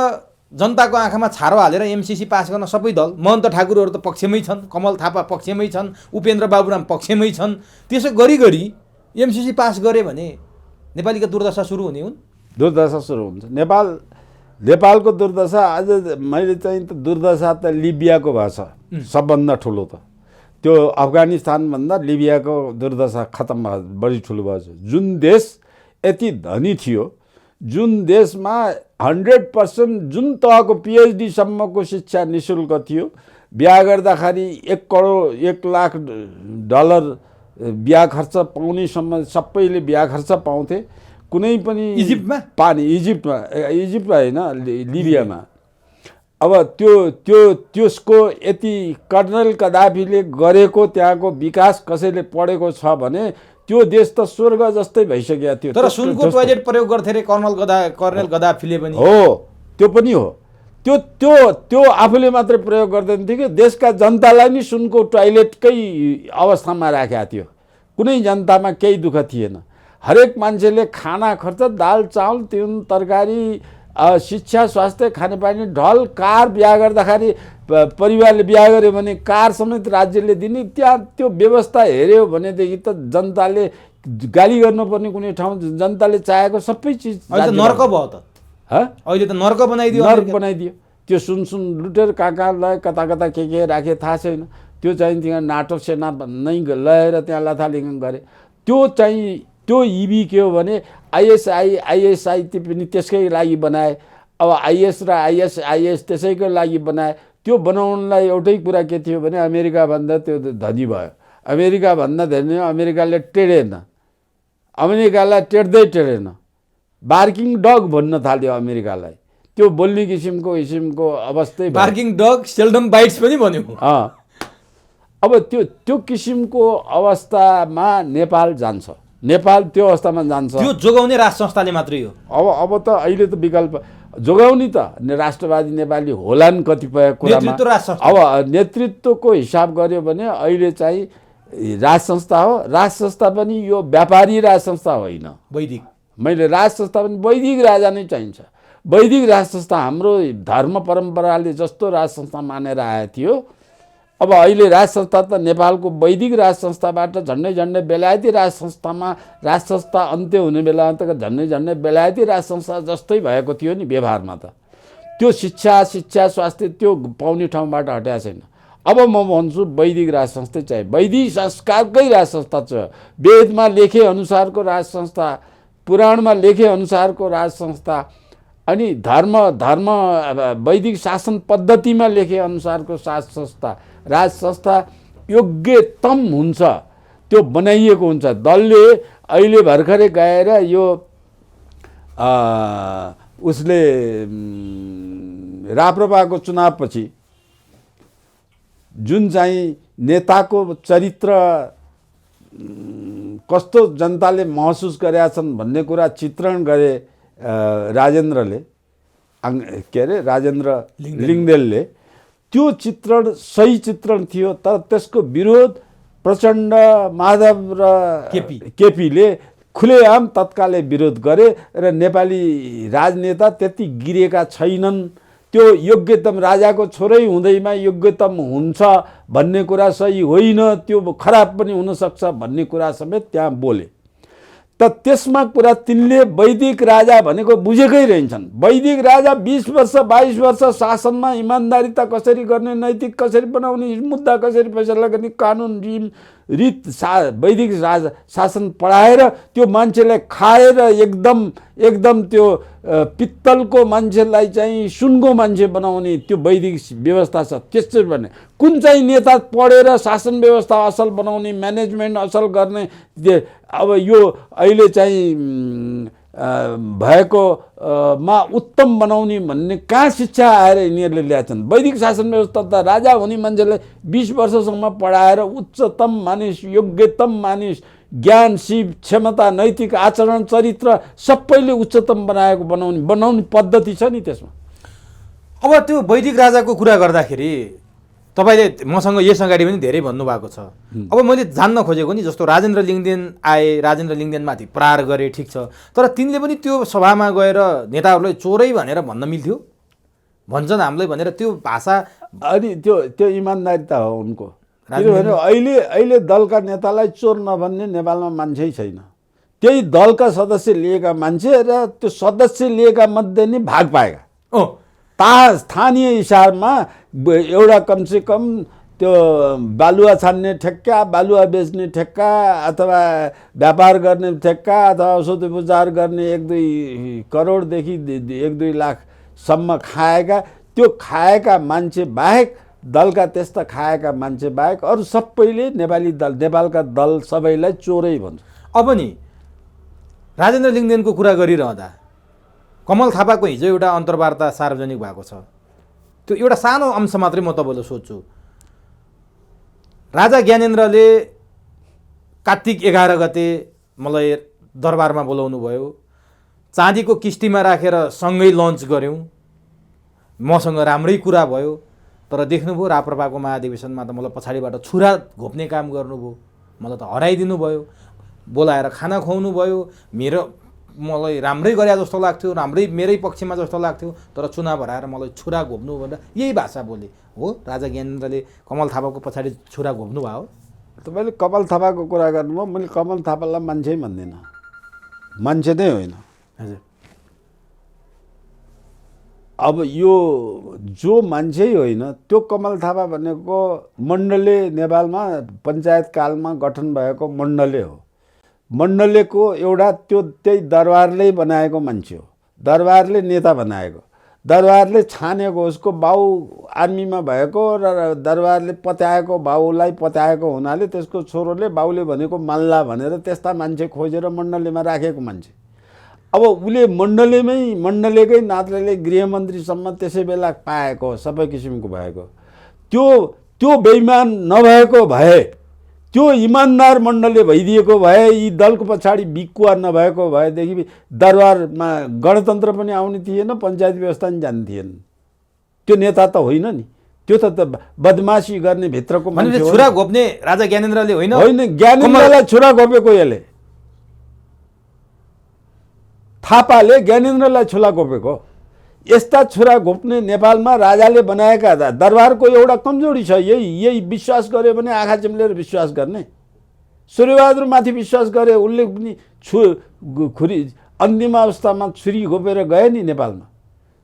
जनताको आँखामा छारो हालेर एमसिसी पास गर्न सबै दल, महन्त ठाकुरहरू त पक्षमै छन्, कमल थापा पक्षमै छन्, उपेन्द्र बाबुराम पक्षमै छन्। त्यसो गरी एमसिसी पास गरे भने नेपालीका दुर्दशा सुरु हुने हुन्। दुर्दशा सुरु हुन्छ। नेपालको दुर्दशा आज मैले चाहिँ त दुर्दशा त लिबियाको भएको छ सबभन्दा ठुलो त। त्यो अफगानिस्तानभन्दा लिबियाको दुर्दशा खतम भयो, बढी ठुलो भएको छ। जुन देश यति धनी थियो, जुन देशमा 100% जुन तहको PhD सम्मको शिक्षा निशुल्क थियो, बिहा गर्दाखेरि $1,00,000 बिहा खर्च पाउनेसम्म सबैले बिहा खर्च पाउँथे। कुनै पनि इजिप्टमा होइन, लिबियामा। अब त्यसको यति कर्नल कदाफीले गरेको त्यहाँको विकास कसैले पढेको छ भने त्यो देश त स्वर्ग जस्तै भइसकेको थियो। तर सुनको टोयलेट प्रयोग गर्थे रे कर्नल गदाफीले पनि। हो, त्यो पनि हो। त्यो आफूले मात्रै प्रयोग गर्दैन थियो कि देशका जनतालाई नि सुनको टोयलेटकै अवस्थामा राखेको थियो। कुनै जनतामा केही दुःख थिएन। हरेक मान्छेले खाना खर्च, दाल चामल, तिउन तरकारी, शिक्षा, स्वास्थ्य, खानेपानी, ढल, कार, बिहा गर्दाखेरि परिवारले बिहा गर्यो भने कार समेत राज्यले दिने। त्यहाँ त्यो व्यवस्था हेऱ्यो भनेदेखि त जनताले गाली गर्नुपर्ने कुनै ठाउँ, जनताले चाहेको सबै चिज नर्क भयो त। अहिले त नर्क बनाइदियो। त्यो सुन लुटेर कहाँ लय, कता के राखे थाहा छैन। त्यो चाहिँ त्यहाँ नाटो सेना नै लगेर त्यहाँ लथालिङ्ग गरे। त्यो इबी के हो भने आइएसआई पनि त्यसकै लागि बनाए। अब आइएस र आइएस त्यसैको लागि बनाए। त्यो बनाउनलाई एउटै कुरा के थियो भने अमेरिकाभन्दा त्यो धनी भयो। अमेरिकाभन्दा धनी, अमेरिकाले टेढेन, अमेरिकालाई टेढेन, बार्किङ डग भन्न थाल्यो अमेरिकालाई। त्यो बोल्ने किसिमको अवस्थै, बार्किङ डग सेल्डम बाइट्स पनि भन्यो। अब त्यो किसिमको अवस्थामा नेपाल जान्छ। नेपाल त्यो अवस्थामा जान्छ। त्यो जोगाउने राष्ट्र संस्थाले मात्रै हो। अब त अहिले त विकल्प जोगाउने त राष्ट्रवादी नेपाली होलान् कतिपय कुरामा। अब नेतृत्वको हिसाब गर्यो भने अहिले चाहिँ राज संस्था हो। राज संस्था पनि यो व्यापारी राज संस्था होइन, वैदिक। मैले राज संस्था पनि वैदिक राजा नै चाहिन्छ। वैदिक राज संस्था हाम्रो धर्म परम्पराले जस्तो राज संस्था मानेर आएको थियो। अब अहिले राज संस्था त नेपालको वैदिक राज संस्थाबाट झन्डै बेलायती राज संस्थामा, राज संस्था अन्त्य हुने बेलामा त झन्डै बेलायती राज संस्था जस्तै भएको थियो नि व्यवहारमा त। त्यो शिक्षा स्वास्थ्य त्यो पाउने ठाउँबाट हटाएको छैन। अब म भन्छु वैदिक राज संस्था चाहिँ वैदिक संस्कारकै राज संस्था छ। वेदमा लेखे अनुसारको राज संस्था, पुराणमा लेखे अनुसारको राज संस्था, अनि धर्म वैदिक शासन पद्धतिमा लेखे अनुसारको राज संस्था योग्यतम हुन्छ। त्यो बनाइएको हुन्छ। दलले अहिले भर्खरै गएर यो उसले राप्रपाको चुनावपछि जुन चाहिँ नेताको चरित्र कस्तो जनताले महसुस गरेका छन् भन्ने कुरा चित्रण गरे राजेन्द्रले, के अरे राजेन्द्र लिङ्गदेलले। त्यो चित्रण सही चित्रण थियो। तर त्यसको विरोध प्रचण्ड, माधव र केपीले खुलेआम तत्कालै विरोध गरे र नेपाली राजनेता त्यति गिरेका छैनन्। त्यो योग्यतम राजाको छोरै हुँदैमा योग्यतम हुन्छ भन्ने कुरा सही होइन, त्यो खराब पनि हुनसक्छ भन्ने कुरा समेत त्यहाँ बोले। त त्यसमा कुरा तिनले वैदिक राजा भनेको बुझेकै रहन्छन्। वैदिक राजा 20 वर्ष 22 वर्ष शासनमा इमान्दारिता कसरी गर्ने, नैतिक कसरी बनाउने, मुद्दा कसरी फैसला गर्ने, कानुन रीत वैदिक शासन पढाएर त्यो मान्छेलाई खाएर एकदम त्यो पित्तलको मान्छेलाई चाहिँ सुनको मान्छे बनाउने त्यो वैदिक व्यवस्था छ। त्यसरी भने कुन चाहिँ नेता पढेर शासन व्यवस्था असल बनाउने, म्यानेजमेन्ट असल गर्ने। अब यो अहिले चाहिँ भएको मा उत्तम बनाउने भन्ने कहाँ शिक्षा आएर यिनीहरूले ल्याएछन्। वैदिक शासन व्यवस्था त राजा हुने मान्छेलाई 20 वर्षसम्म पढाएर उच्चतम मानिस, योग्यतम मानिस, ज्ञान, सिप, क्षमता, नैतिक आचरण, चरित्र सबैले उच्चतम बनाउने पद्धति छ नि त्यसमा। अब त्यो वैदिक राजाको कुरा गर्दाखेरि तपाईँले मसँग यस अगाडि पनि धेरै भन्नुभएको छ। अब मैले जान्न खोजेको नि, जस्तो राजेन्द्र लिङ्गदेन आए, राजेन्द्र लिङ्गदेनमाथि प्रहार गरे, ठिक छ, तर तिनले पनि त्यो सभामा गएर नेताहरूलाई चोरै भनेर भन्न मिल्थ्यो, भन्छन् हामीलाई भनेर त्यो भाषा। अनि त्यो इमान्दारिता हो उनको। किनभने अहिले दलका नेतालाई चोर नभन्ने नेपालमा मान्छे छैन। त्यही दलका सदस्य लिएका मान्छे र त्यो सदस्य लिएका मध्ये नै भाग पाएका स्थानीय हिसाबमा एउटा कमसेकम त्यो बालुवा छान्ने ठेक्का, बालुवा बेच्ने ठेक्का, अथवा व्यापार गर्ने ठेक्का, अथवा औषधि उपचार गर्ने 1-2 करोडदेखि 1-2 लाखसम्म खाएका, त्यो खाएका मान्छे बाहेक, दलका त्यस्ता खाएका मान्छे बाहेक अरू सबैले नेपालका दल सबैलाई चोरै भन्छ। अब नि राजेन्द्र लिङ्गदेनको कुरा गरिरहँदा कमल थापाको हिजो एउटा अन्तर्वार्ता सार्वजनिक भएको छ। त्यो एउटा सानो अंश मात्रै म तपाईँलाई सोध्छु। राजा ज्ञानेन्द्रले कार्तिक 11 गते मलाई दरबारमा बोलाउनु भयो, चाँदीको किस्तीमा राखेर सँगै लन्च गऱ्यौँ, मसँग राम्रै कुरा भयो। तर देख्नुभयो राप्रपाको महाधिवेशनमा त मलाई पछाडिबाट छुरा घोप्ने काम गर्नुभयो, मलाई त हराइदिनु भयो, बोलाएर खाना खुवाउनु भयो, मलाई राम्रै गरे जस्तो लाग्थ्यो, राम्रै मेरै पक्षमा जस्तो लाग्थ्यो, तर चुनाव हराएर मलाई छुरा घोप्नु भनेर यही भाषा बोले हो। राजा ज्ञानेन्द्रले कमल थापाको पछाडि छुरा घोप्नु भयो। तपाईँले कमल थापाको कुरा गर्नुभयो, मैले कमल थापालाई मान्छे भन्दिनँ, मान्छे नै होइन। हजुर, अब यो जो मान्छे होइन त्यो कमल थापा भनेको मण्डले नेपालमा पञ्चायत कालमा गठन भएको मण्डले हो। मण्डलेको एउटा त्यही दरबारले बनाएको मान्छे हो, दरबारले नेता बनाएको, दरबारले छानेको, उसको बाउ आर्मीमा भएको र दरबारले पत्याएको, बाउलाई पत्याएको हुनाले त्यसको छोरोले बाउले भनेको माल्ला भनेर त्यस्ता मान्छे खोजेर मण्डलेमा राखेको मान्छे। अब उसले मण्डलेकै नाताले गृहमन्त्रीसम्म त्यसै बेला पाएको, सबै किसिमको भएको। त्यो बेइमान नभएको भए, त्यो इमान्दार मण्डले भइदिएको भए, यी दलको पछाडि बिकुवा नभएको भएदेखि दरबारमा गणतन्त्र पनि आउने थिएन, पञ्चायत व्यवस्था पनि जाने थिएन। त्यो नेता त होइन नि, त्यो त बदमासी गर्ने भित्रको मान्छे हो। छुरा घोप्ने राजा ज्ञानेन्द्रले होइन, ज्ञानेन्द्रलाई छुरा घोपेको यसले, थापाले ज्ञानेन्द्रलाई छुरा घोपेको। यस्ता छुरा घोप्ने नेपालमा राजाले बनाएका दरबारको एउटा कमजोरी छ, यही विश्वास गर्यो भने आँखा चिम्लेर विश्वास गर्ने। सूर्यबहादुरमाथि विश्वास गरे, उसले पनि अन्तिम अवस्थामा छुरी घोपेर गए नि नेपालमा।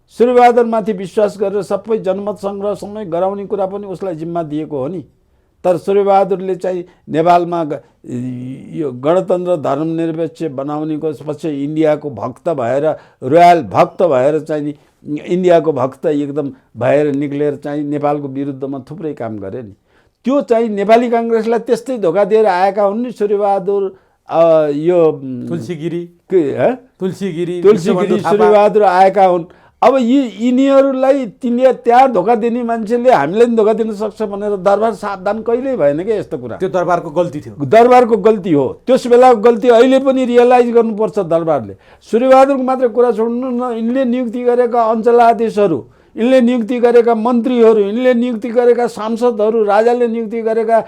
सूर्यबहादुरमाथि विश्वास गरेर सबै जनमत सङ्ग्रह समय गराउने कुरा पनि उसलाई जिम्मा दिएको हो नि। तर सूर्यबहादुरले चाहिँ नेपालमा यो गणतन्त्र धर्मनिरपेक्ष बनाउनेको पछि इन्डियाको भक्त भएर, रोयल भक्त भएर चाहिँ इन्डियाको भक्त एकदम भएर निक्लेर चाहिँ नेपालको विरुद्धमा थुप्रै काम गरे नि। त्यो चाहिँ नेपाली काङ्ग्रेसलाई त्यस्तै धोका दिएर आएका हुन् नि सूर्यबहादुर, यो तुलसीगिरी सूर्यबहादुर आएका हुन्। अब यिनीहरूलाई त्यहाँ धोका दिने मान्छेले हामीलाई पनि धोका दिन सक्छ भनेर दरबार सावधान कहिल्यै भएन क्या। यस्तो कुरा त्यो दरबारको गल्ती थियो, दरबारको गल्ती हो। त्यस बेलाको गल्ती अहिले पनि रियलाइज गर्नुपर्छ दरबारले। सूर्यबहादुरको मात्र कुरा छोड्नु न, यिनले नियुक्ति गरेका अञ्चलाधीशहरू, यिनले नियुक्ति गरेका मन्त्रीहरू, यिनले नियुक्ति गरेका सांसदहरू, राजाले नियुक्ति गरेका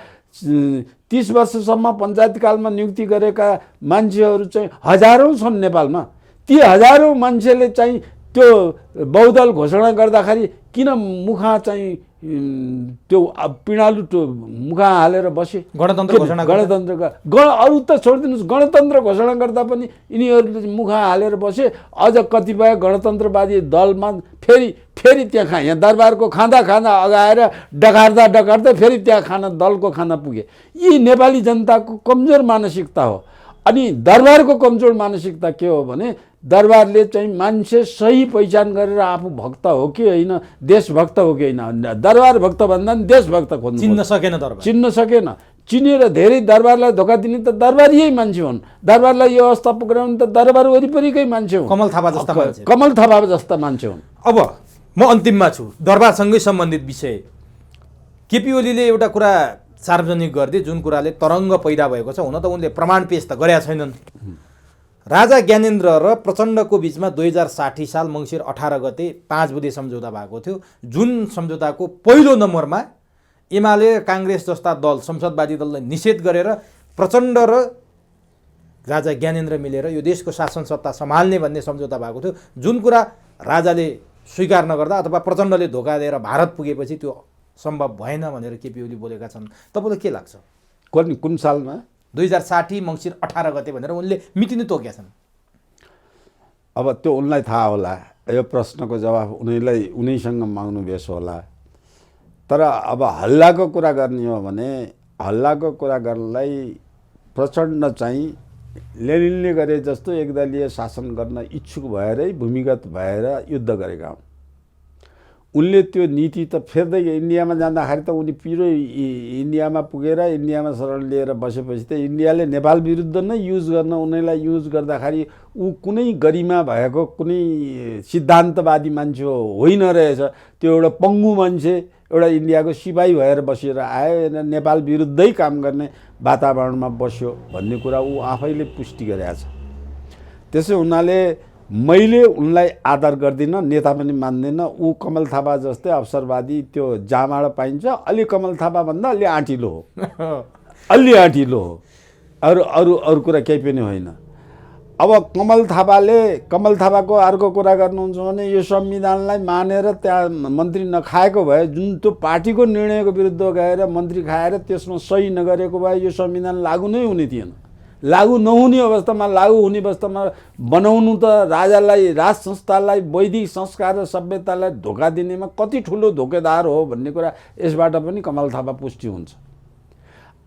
30 वर्षसम्म पञ्चायतकालमा नियुक्ति गरेका मान्छेहरू चाहिँ हजारौँ छन् नेपालमा। ती हजारौँ मान्छेले चाहिँ त्यो बहुदल घोषणा गर्दाखेरि किन मुखा चाहिँ त्यो पिँडालु मुखा हालेर बसे? गणतन्त्र घोषणा अरू त छोडिदिनुहोस्, गणतन्त्र घोषणा गर्दा पनि यिनीहरूले मुखा हालेर बसे। अझ कतिपय गणतन्त्रवादी दलमा फेरि त्यहाँ यहाँ दरबारको खाँदा अगाएर डकार्दा फेरि त्यहाँ खाना दलको खाना पुगे। यी नेपाली जनताको कमजोर मानसिकता हो। अनि दरबारको कमजोर मानसिकता के हो भने दरबारले चाहिँ मान्छे सही पहिचान गरेर आफू भक्त हो कि होइन, देशभक्त हो कि होइन, दरबार भक्त भन्दा पनि देशभक्त खोज्नु चिन्न सकेन, दरबार चिन्न सकेन। चिनेर धेरै दरबारलाई धोका दिने त दरबारियै मान्छे हुन्। दरबारलाई यो अवस्था पुर्याउने त दरबार वरिपरिकै मान्छे हुन्। कमल थापा जस्ता मान्छे। कमल थापा जस्ता मान्छे हुन्। अब म अन्तिममा छु, दरबारसँगै सम्बन्धित विषय। केपी ओलीले एउटा कुरा सार्वजनिक गरिदिए जुन कुराले तरङ्ग पैदा भएको छ। हुन त उनले प्रमाण पेश त गरेका छैनन्। राजा ज्ञानेन्द्र र प्रचण्डको बिचमा 2060 साल मङ्सिर 18 गते 5 बुँदे सम्झौता भएको थियो, जुन सम्झौताको पहिलो नम्बरमा एमाले काङ्ग्रेस जस्ता दल संसदवादी दललाई निषेध गरेर प्रचण्ड र राजा ज्ञानेन्द्र मिलेर यो देशको शासन सत्ता सम्हाल्ने भन्ने सम्झौता भएको थियो, जुन कुरा राजाले स्वीकार नगर्दा अथवा प्रचण्डले धोका दिएर भारत पुगेपछि त्यो सम्भव भएन भनेर केपी ओली बोलेका छन्। तपाईँलाई के लाग्छ? कुन सालमा? 2060 मङ्सिर 18 गते भनेर उनले मिति नै तोकेका छन्। अब त्यो उनलाई थाहा होला, यो प्रश्नको जवाफ उनीसँग माग्नु बेस होला। तर अब हल्लाको कुरा गर्ने हो भने हल्लाको कुरा गर्नलाई प्रचण्ड चाहिँ लेनिनले गरे जस्तो एकदलीय शासन गर्न इच्छुक भएरै भूमिगत भएर युद्ध गरेका हुन्। उनले त्यो नीति त फेर्दै इन्डियामा जाँदाखेरि त उनी पिरो इन्डियामा पुगेर इन्डियामा शरण लिएर बसेपछि त इन्डियाले नेपाल विरुद्ध नै युज गर्न उनीलाई युज गर्दाखेरि ऊ कुनै गरिमा भएको कुनै सिद्धान्तवादी मान्छे होइन रहेछ। त्यो एउटा पङ्गु मान्छे, एउटा इन्डियाको सिपाही भएर बसेर आयो, नेपाल विरुद्धै काम गर्ने वातावरणमा बस्यो भन्ने कुरा ऊ आफैले पुष्टि गरेका छ। त्यसै हुनाले मैले उनलाई आदर गर्दिनँ, नेता पनि मान्दिनँ। ऊ कमल थापा जस्तै अवसरवादी त्यो जामाड पाइन्छ, अलि कमल थापाभन्दा अलि आँटिलो हो, अलि आँटिलो हो, अरू कुरा केही पनि होइन। अब कमल थापाको अर्को कुरा गर्नुहुन्छ भने यो संविधानलाई मानेर त्यहाँ मन्त्री नखाएको भए, जुन त्यो पार्टीको निर्णयको विरुद्ध गएर मन्त्री खाएर त्यसमा सही नगरेको भए यो संविधान लागू नै हुने थिएन। लागू नहुने अवस्थामा लागू हुने अवस्थामा बनाउनु त राजालाई, राज संस्थालाई, वैदिक संस्कार र सभ्यतालाई धोका दिनेमा कति ठुलो धोकेदार हो भन्ने कुरा यसबाट पनि कमल थापा पुष्टि हुन्छ।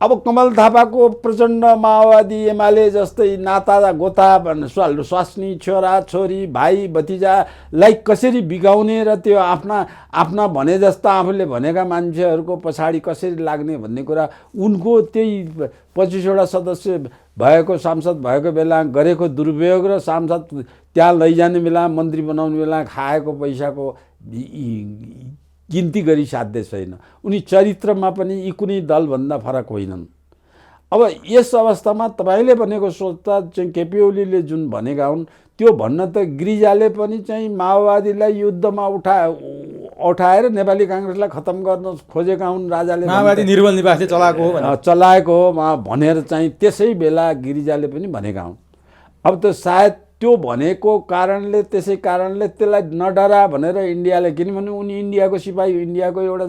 अब कमल थापाको प्रचण्ड माओवादी एमाले जस्तै नाता गोता स्वास्नी छोरा छोरी भाइ भतिजालाई कसरी बिगाउने र त्यो आफ्ना भने जस्ता आफूले भनेका मान्छेहरूको पछाडि कसरी लाग्ने भन्ने कुरा उनको त्यही 25वटा सदस्य भएको सांसद भएको बेला गरेको दुरुपयोग र सांसद त्यहाँ लैजाने बेला मन्त्री बनाउने बेला खाएको पैसाको गिन्ती गरी साध्य छैन। उनी चरित्रमा पनि यी कुनै दलभन्दा फरक होइनन्। अब यस अवस्थामा तपाईँले भनेको सोच त चाहिँ केपी ओलीले जुन भनेका हुन् त्यो भन्न त गिरिजाले पनि चाहिँ माओवादीलाई युद्धमा उठाएर नेपाली काङ्ग्रेसलाई खत्म गर्न खोजेका हुन्। राजाले माओवादी निर्बल निवासले चलाएको हो भनेर चाहिँ त्यसै बेला गिरिजाले पनि भनेका हुन्। अब त सायद त्यो भनेको कारणले त्यसै कारणले त्यसलाई नडरा भनेर इन्डियाले, किनभने उनी इन्डियाको सिपाही, इन्डियाको एउटा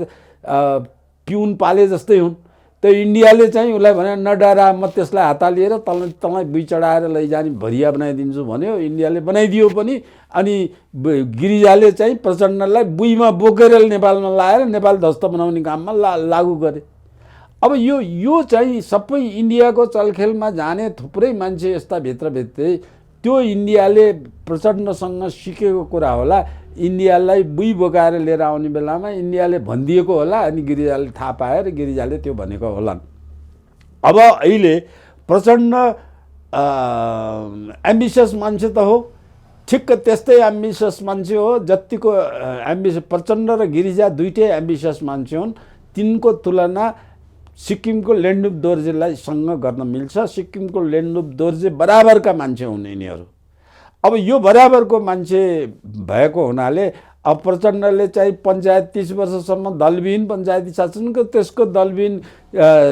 पिउन पाले जस्तै हुन्। त्यो इन्डियाले चाहिँ उसलाई भने नडरा, म त्यसलाई हातालिएर तँलाई बुई चढाएर लैजाने भरिया बनाइदिन्छु भन्यो। इन्डियाले बनाइदियो पनि। अनि गिरिजाले चाहिँ प्रचण्डलाई बुईमा बोकेर नेपालमा लाएर नेपाल ध्वस्त बनाउने काममा लागू गरे। अब यो चाहिँ सबै इन्डियाको चलखेलमा जाने थुप्रै मान्छे यस्ता भित्रभित्रै त्यो इन्डियाले प्रचण्डसँग सिकेको कुरा होला। इन्डियालाई बुई बोकाएर लिएर आउने बेलामा इन्डियाले भनिदिएको होला, अनि गिरिजाले थाहा पाएर गिरिजाले त्यो भनेको होलान्। अब अहिले प्रचण्ड एम्बिसियस मान्छे त हो, ठिक्क त्यस्तै एम्बिसियस मान्छे हो जतिको एम्बिसियस प्रचण्ड र गिरिजा दुइटै एम्बिसियस मान्छे हुन्। तिनको तुलना सिक्किमको लेन्डुप दोर्जेलाई सँग गर्न मिल्छ। सिक्किमको लेन्डुप दोर्जे बराबरका मान्छे हुन् यिनीहरू। अब यो बराबरको मान्छे भएको हुनाले अब प्रचण्डले चाहिँ पञ्चायत 30 वर्षसम्म दलविहीन पञ्चायती शासनको त्यसको दलविहीन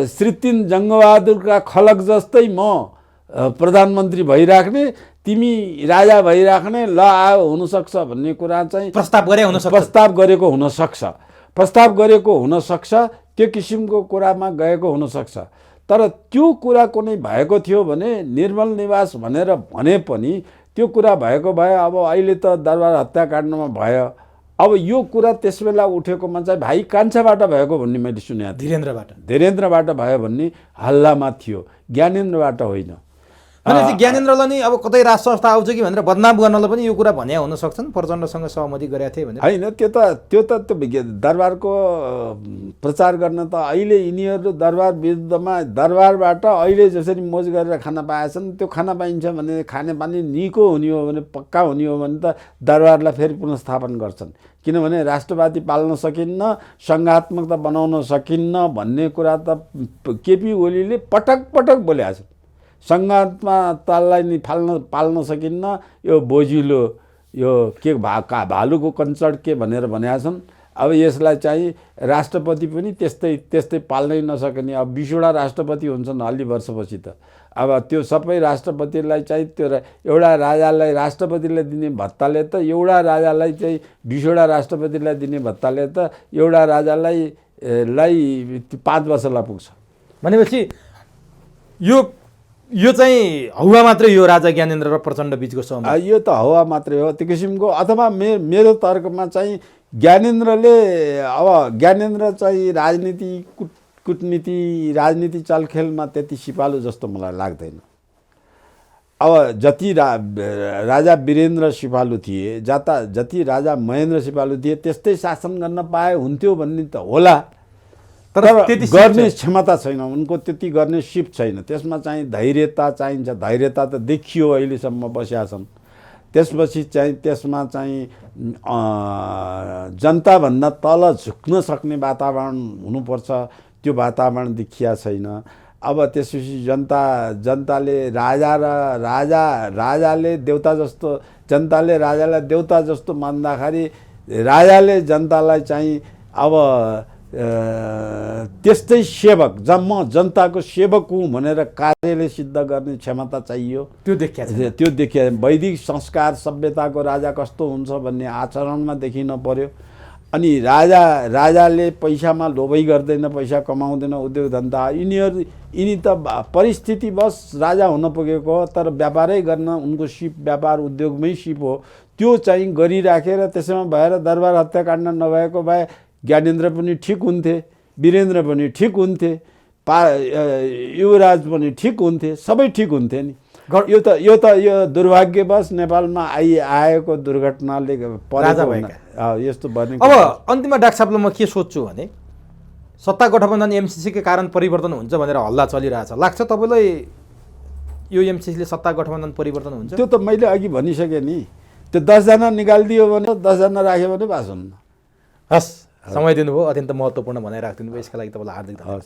श्रीतिन जङ्गबहादुरका खलक जस्तै म प्रधानमन्त्री भइराख्ने, तिमी राजा भइराख्ने, ल आयो हुनसक्छ भन्ने कुरा चाहिँ प्रस्ताव गरेको हुनसक्छ। त्यो किसिमको कुरामा गएको हुनसक्छ। तर त्यो कुरा कुनै भएको थियो भने निर्मल निवास भनेर भने पनि त्यो कुरा भएको भए अब अहिले त दरबार हत्याकाण्डमा भयो। अब यो कुरा त्यसबेला उठेकोमा चाहिँ भाइ कान्छाबाट भएको भन्ने मैले सुनेको थिएँ। धीरेन्द्रबाट भयो भन्ने हल्लामा थियो, ज्ञानेन्द्रबाट होइन। भनेपछि ज्ञानेन्द्रलाई नि अब कतै राज संस्था आउँछ कि भनेर बदनाम गर्नलाई पनि यो कुरा भने हुन सक्छन् प्रचण्डसँग सहमति गरेका थिए भनेर होइन त्यो दरबारको प्रचार गर्न त अहिले यिनीहरू दरबार विरुद्धमा दरबारबाट अहिले जसरी मोज गरेर खान पाएछन् त्यो खान पाइन्छ भने खानेपानी निको हुने हो भने पक्का हुने हो भने त दरबारलाई फेरि पुनर्स्थापन गर्छन् किनभने राष्ट्रवादी पाल्न सकिन्न सङ्घात्मकता बनाउन सकिन्न भन्ने कुरा त केपी ओलीले पटक पटक बोलेका छन् सङ्घात्मकतालाई नि पाल्न सकिन्न यो बोजिलो यो के भालुको कञ्चड के भनेर भनेका छन् अब यसलाई चाहिँ राष्ट्रपति पनि त्यस्तै पाल्नै नसक्ने अब 20वटा राष्ट्रपति हुन्छन् अलि वर्षपछि त अब त्यो सबै राष्ट्रपतिलाई चाहिँ त्यो एउटा राजालाई राष्ट्रपतिलाई दिने भत्ताले त एउटा राजालाई चाहिँ 20वटा राष्ट्रपतिलाई दिने भत्ताले त एउटा राजालाई 5 वर्षलाई पुग्छ भनेपछि यो चाहिँ हौवा मात्रै यो राजा ज्ञानेन्द्र र प्रचण्ड बिचको सहमति यो त हवा मात्रै हो त्यो किसिमको अथवा मेरो तर्कमा चाहिँ ज्ञानेन्द्र चाहिँ राजनीति कुटनीति राजनीति चलखेलमा त्यति सिपालु जस्तो मलाई लाग्दैन। अब जति राजा वीरेन्द्र सिपालु थिए जति राजा महेन्द्र सिपालु थिए त्यस्तै शासन गर्न पाए हुन्थ्यो भन्ने त होला तर गर्ने क्षमता छैन उनको त्यति गर्ने सिप छैन त्यसमा चाहिँ धैर्यता चाहिन्छ धैर्यता त देखियो अहिलेसम्म बसेका छन् त्यसपछि चाहिँ त्यसमा चाहिँ जनताभन्दा तल झुक्न सक्ने वातावरण हुनुपर्छ त्यो वातावरण देखिया छैन। अब त्यसपछि जनताले राजाले देउता जस्तो जनताले राजालाई देउता जस्तो मान्दाखेरि राजाले जनतालाई चाहिँ अब त्यस्तै सेवक म जनताको सेवक हुँ भनेर कार्यले सिद्ध गर्ने क्षमता चाहियो त्यो देखिया वैदिक संस्कार सभ्यताको राजा कस्तो हुन्छ भन्ने आचरणमा देखिन पर्यो। अनि राजाले पैसामा लोभै गर्दैन पैसा कमाउँदैन उद्योग धन्दा यिनी त परिस्थितिवश राजा हुन पुगेको हो तर व्यापारै गर्न उनको सिप व्यापार उद्योगमै सिप हो त्यो चाहिँ गरिराखेर त्यसैमा भएर दरबार हत्याकाण्ड नभएको भए ज्ञानेन्द्र पनि ठिक हुन्थे वीरेन्द्र पनि ठिक हुन्थे युवराज पनि ठिक हुन्थे सबै ठिक हुन्थे नि। यो दुर्भाग्यवश नेपालमा आएको दुर्घटनाले यस्तो बन्ने। अब अन्तिममा डाक्टर साहबलाई म के सोध्छु भने सत्ता गठबन्धन एमसीसीकै कारण परिवर्तन हुन्छ भनेर हल्ला चलिरहेछ लाग्छ तपाईँलाई यो एमसीसीले सत्ता गठबन्धन परिवर्तन हुन्छ? त्यो त मैले अघि भनिसकेँ नि त्यो 10 जना निकालिदियो भने 10 जना राख्यो भने पास हुन्न। हस् समय दिनुभयो अत्यन्त महत्त्वपूर्ण भनाइ राखिदिनु भयो यसका लागि तपाईँलाई हार्दिक धन्यवाद।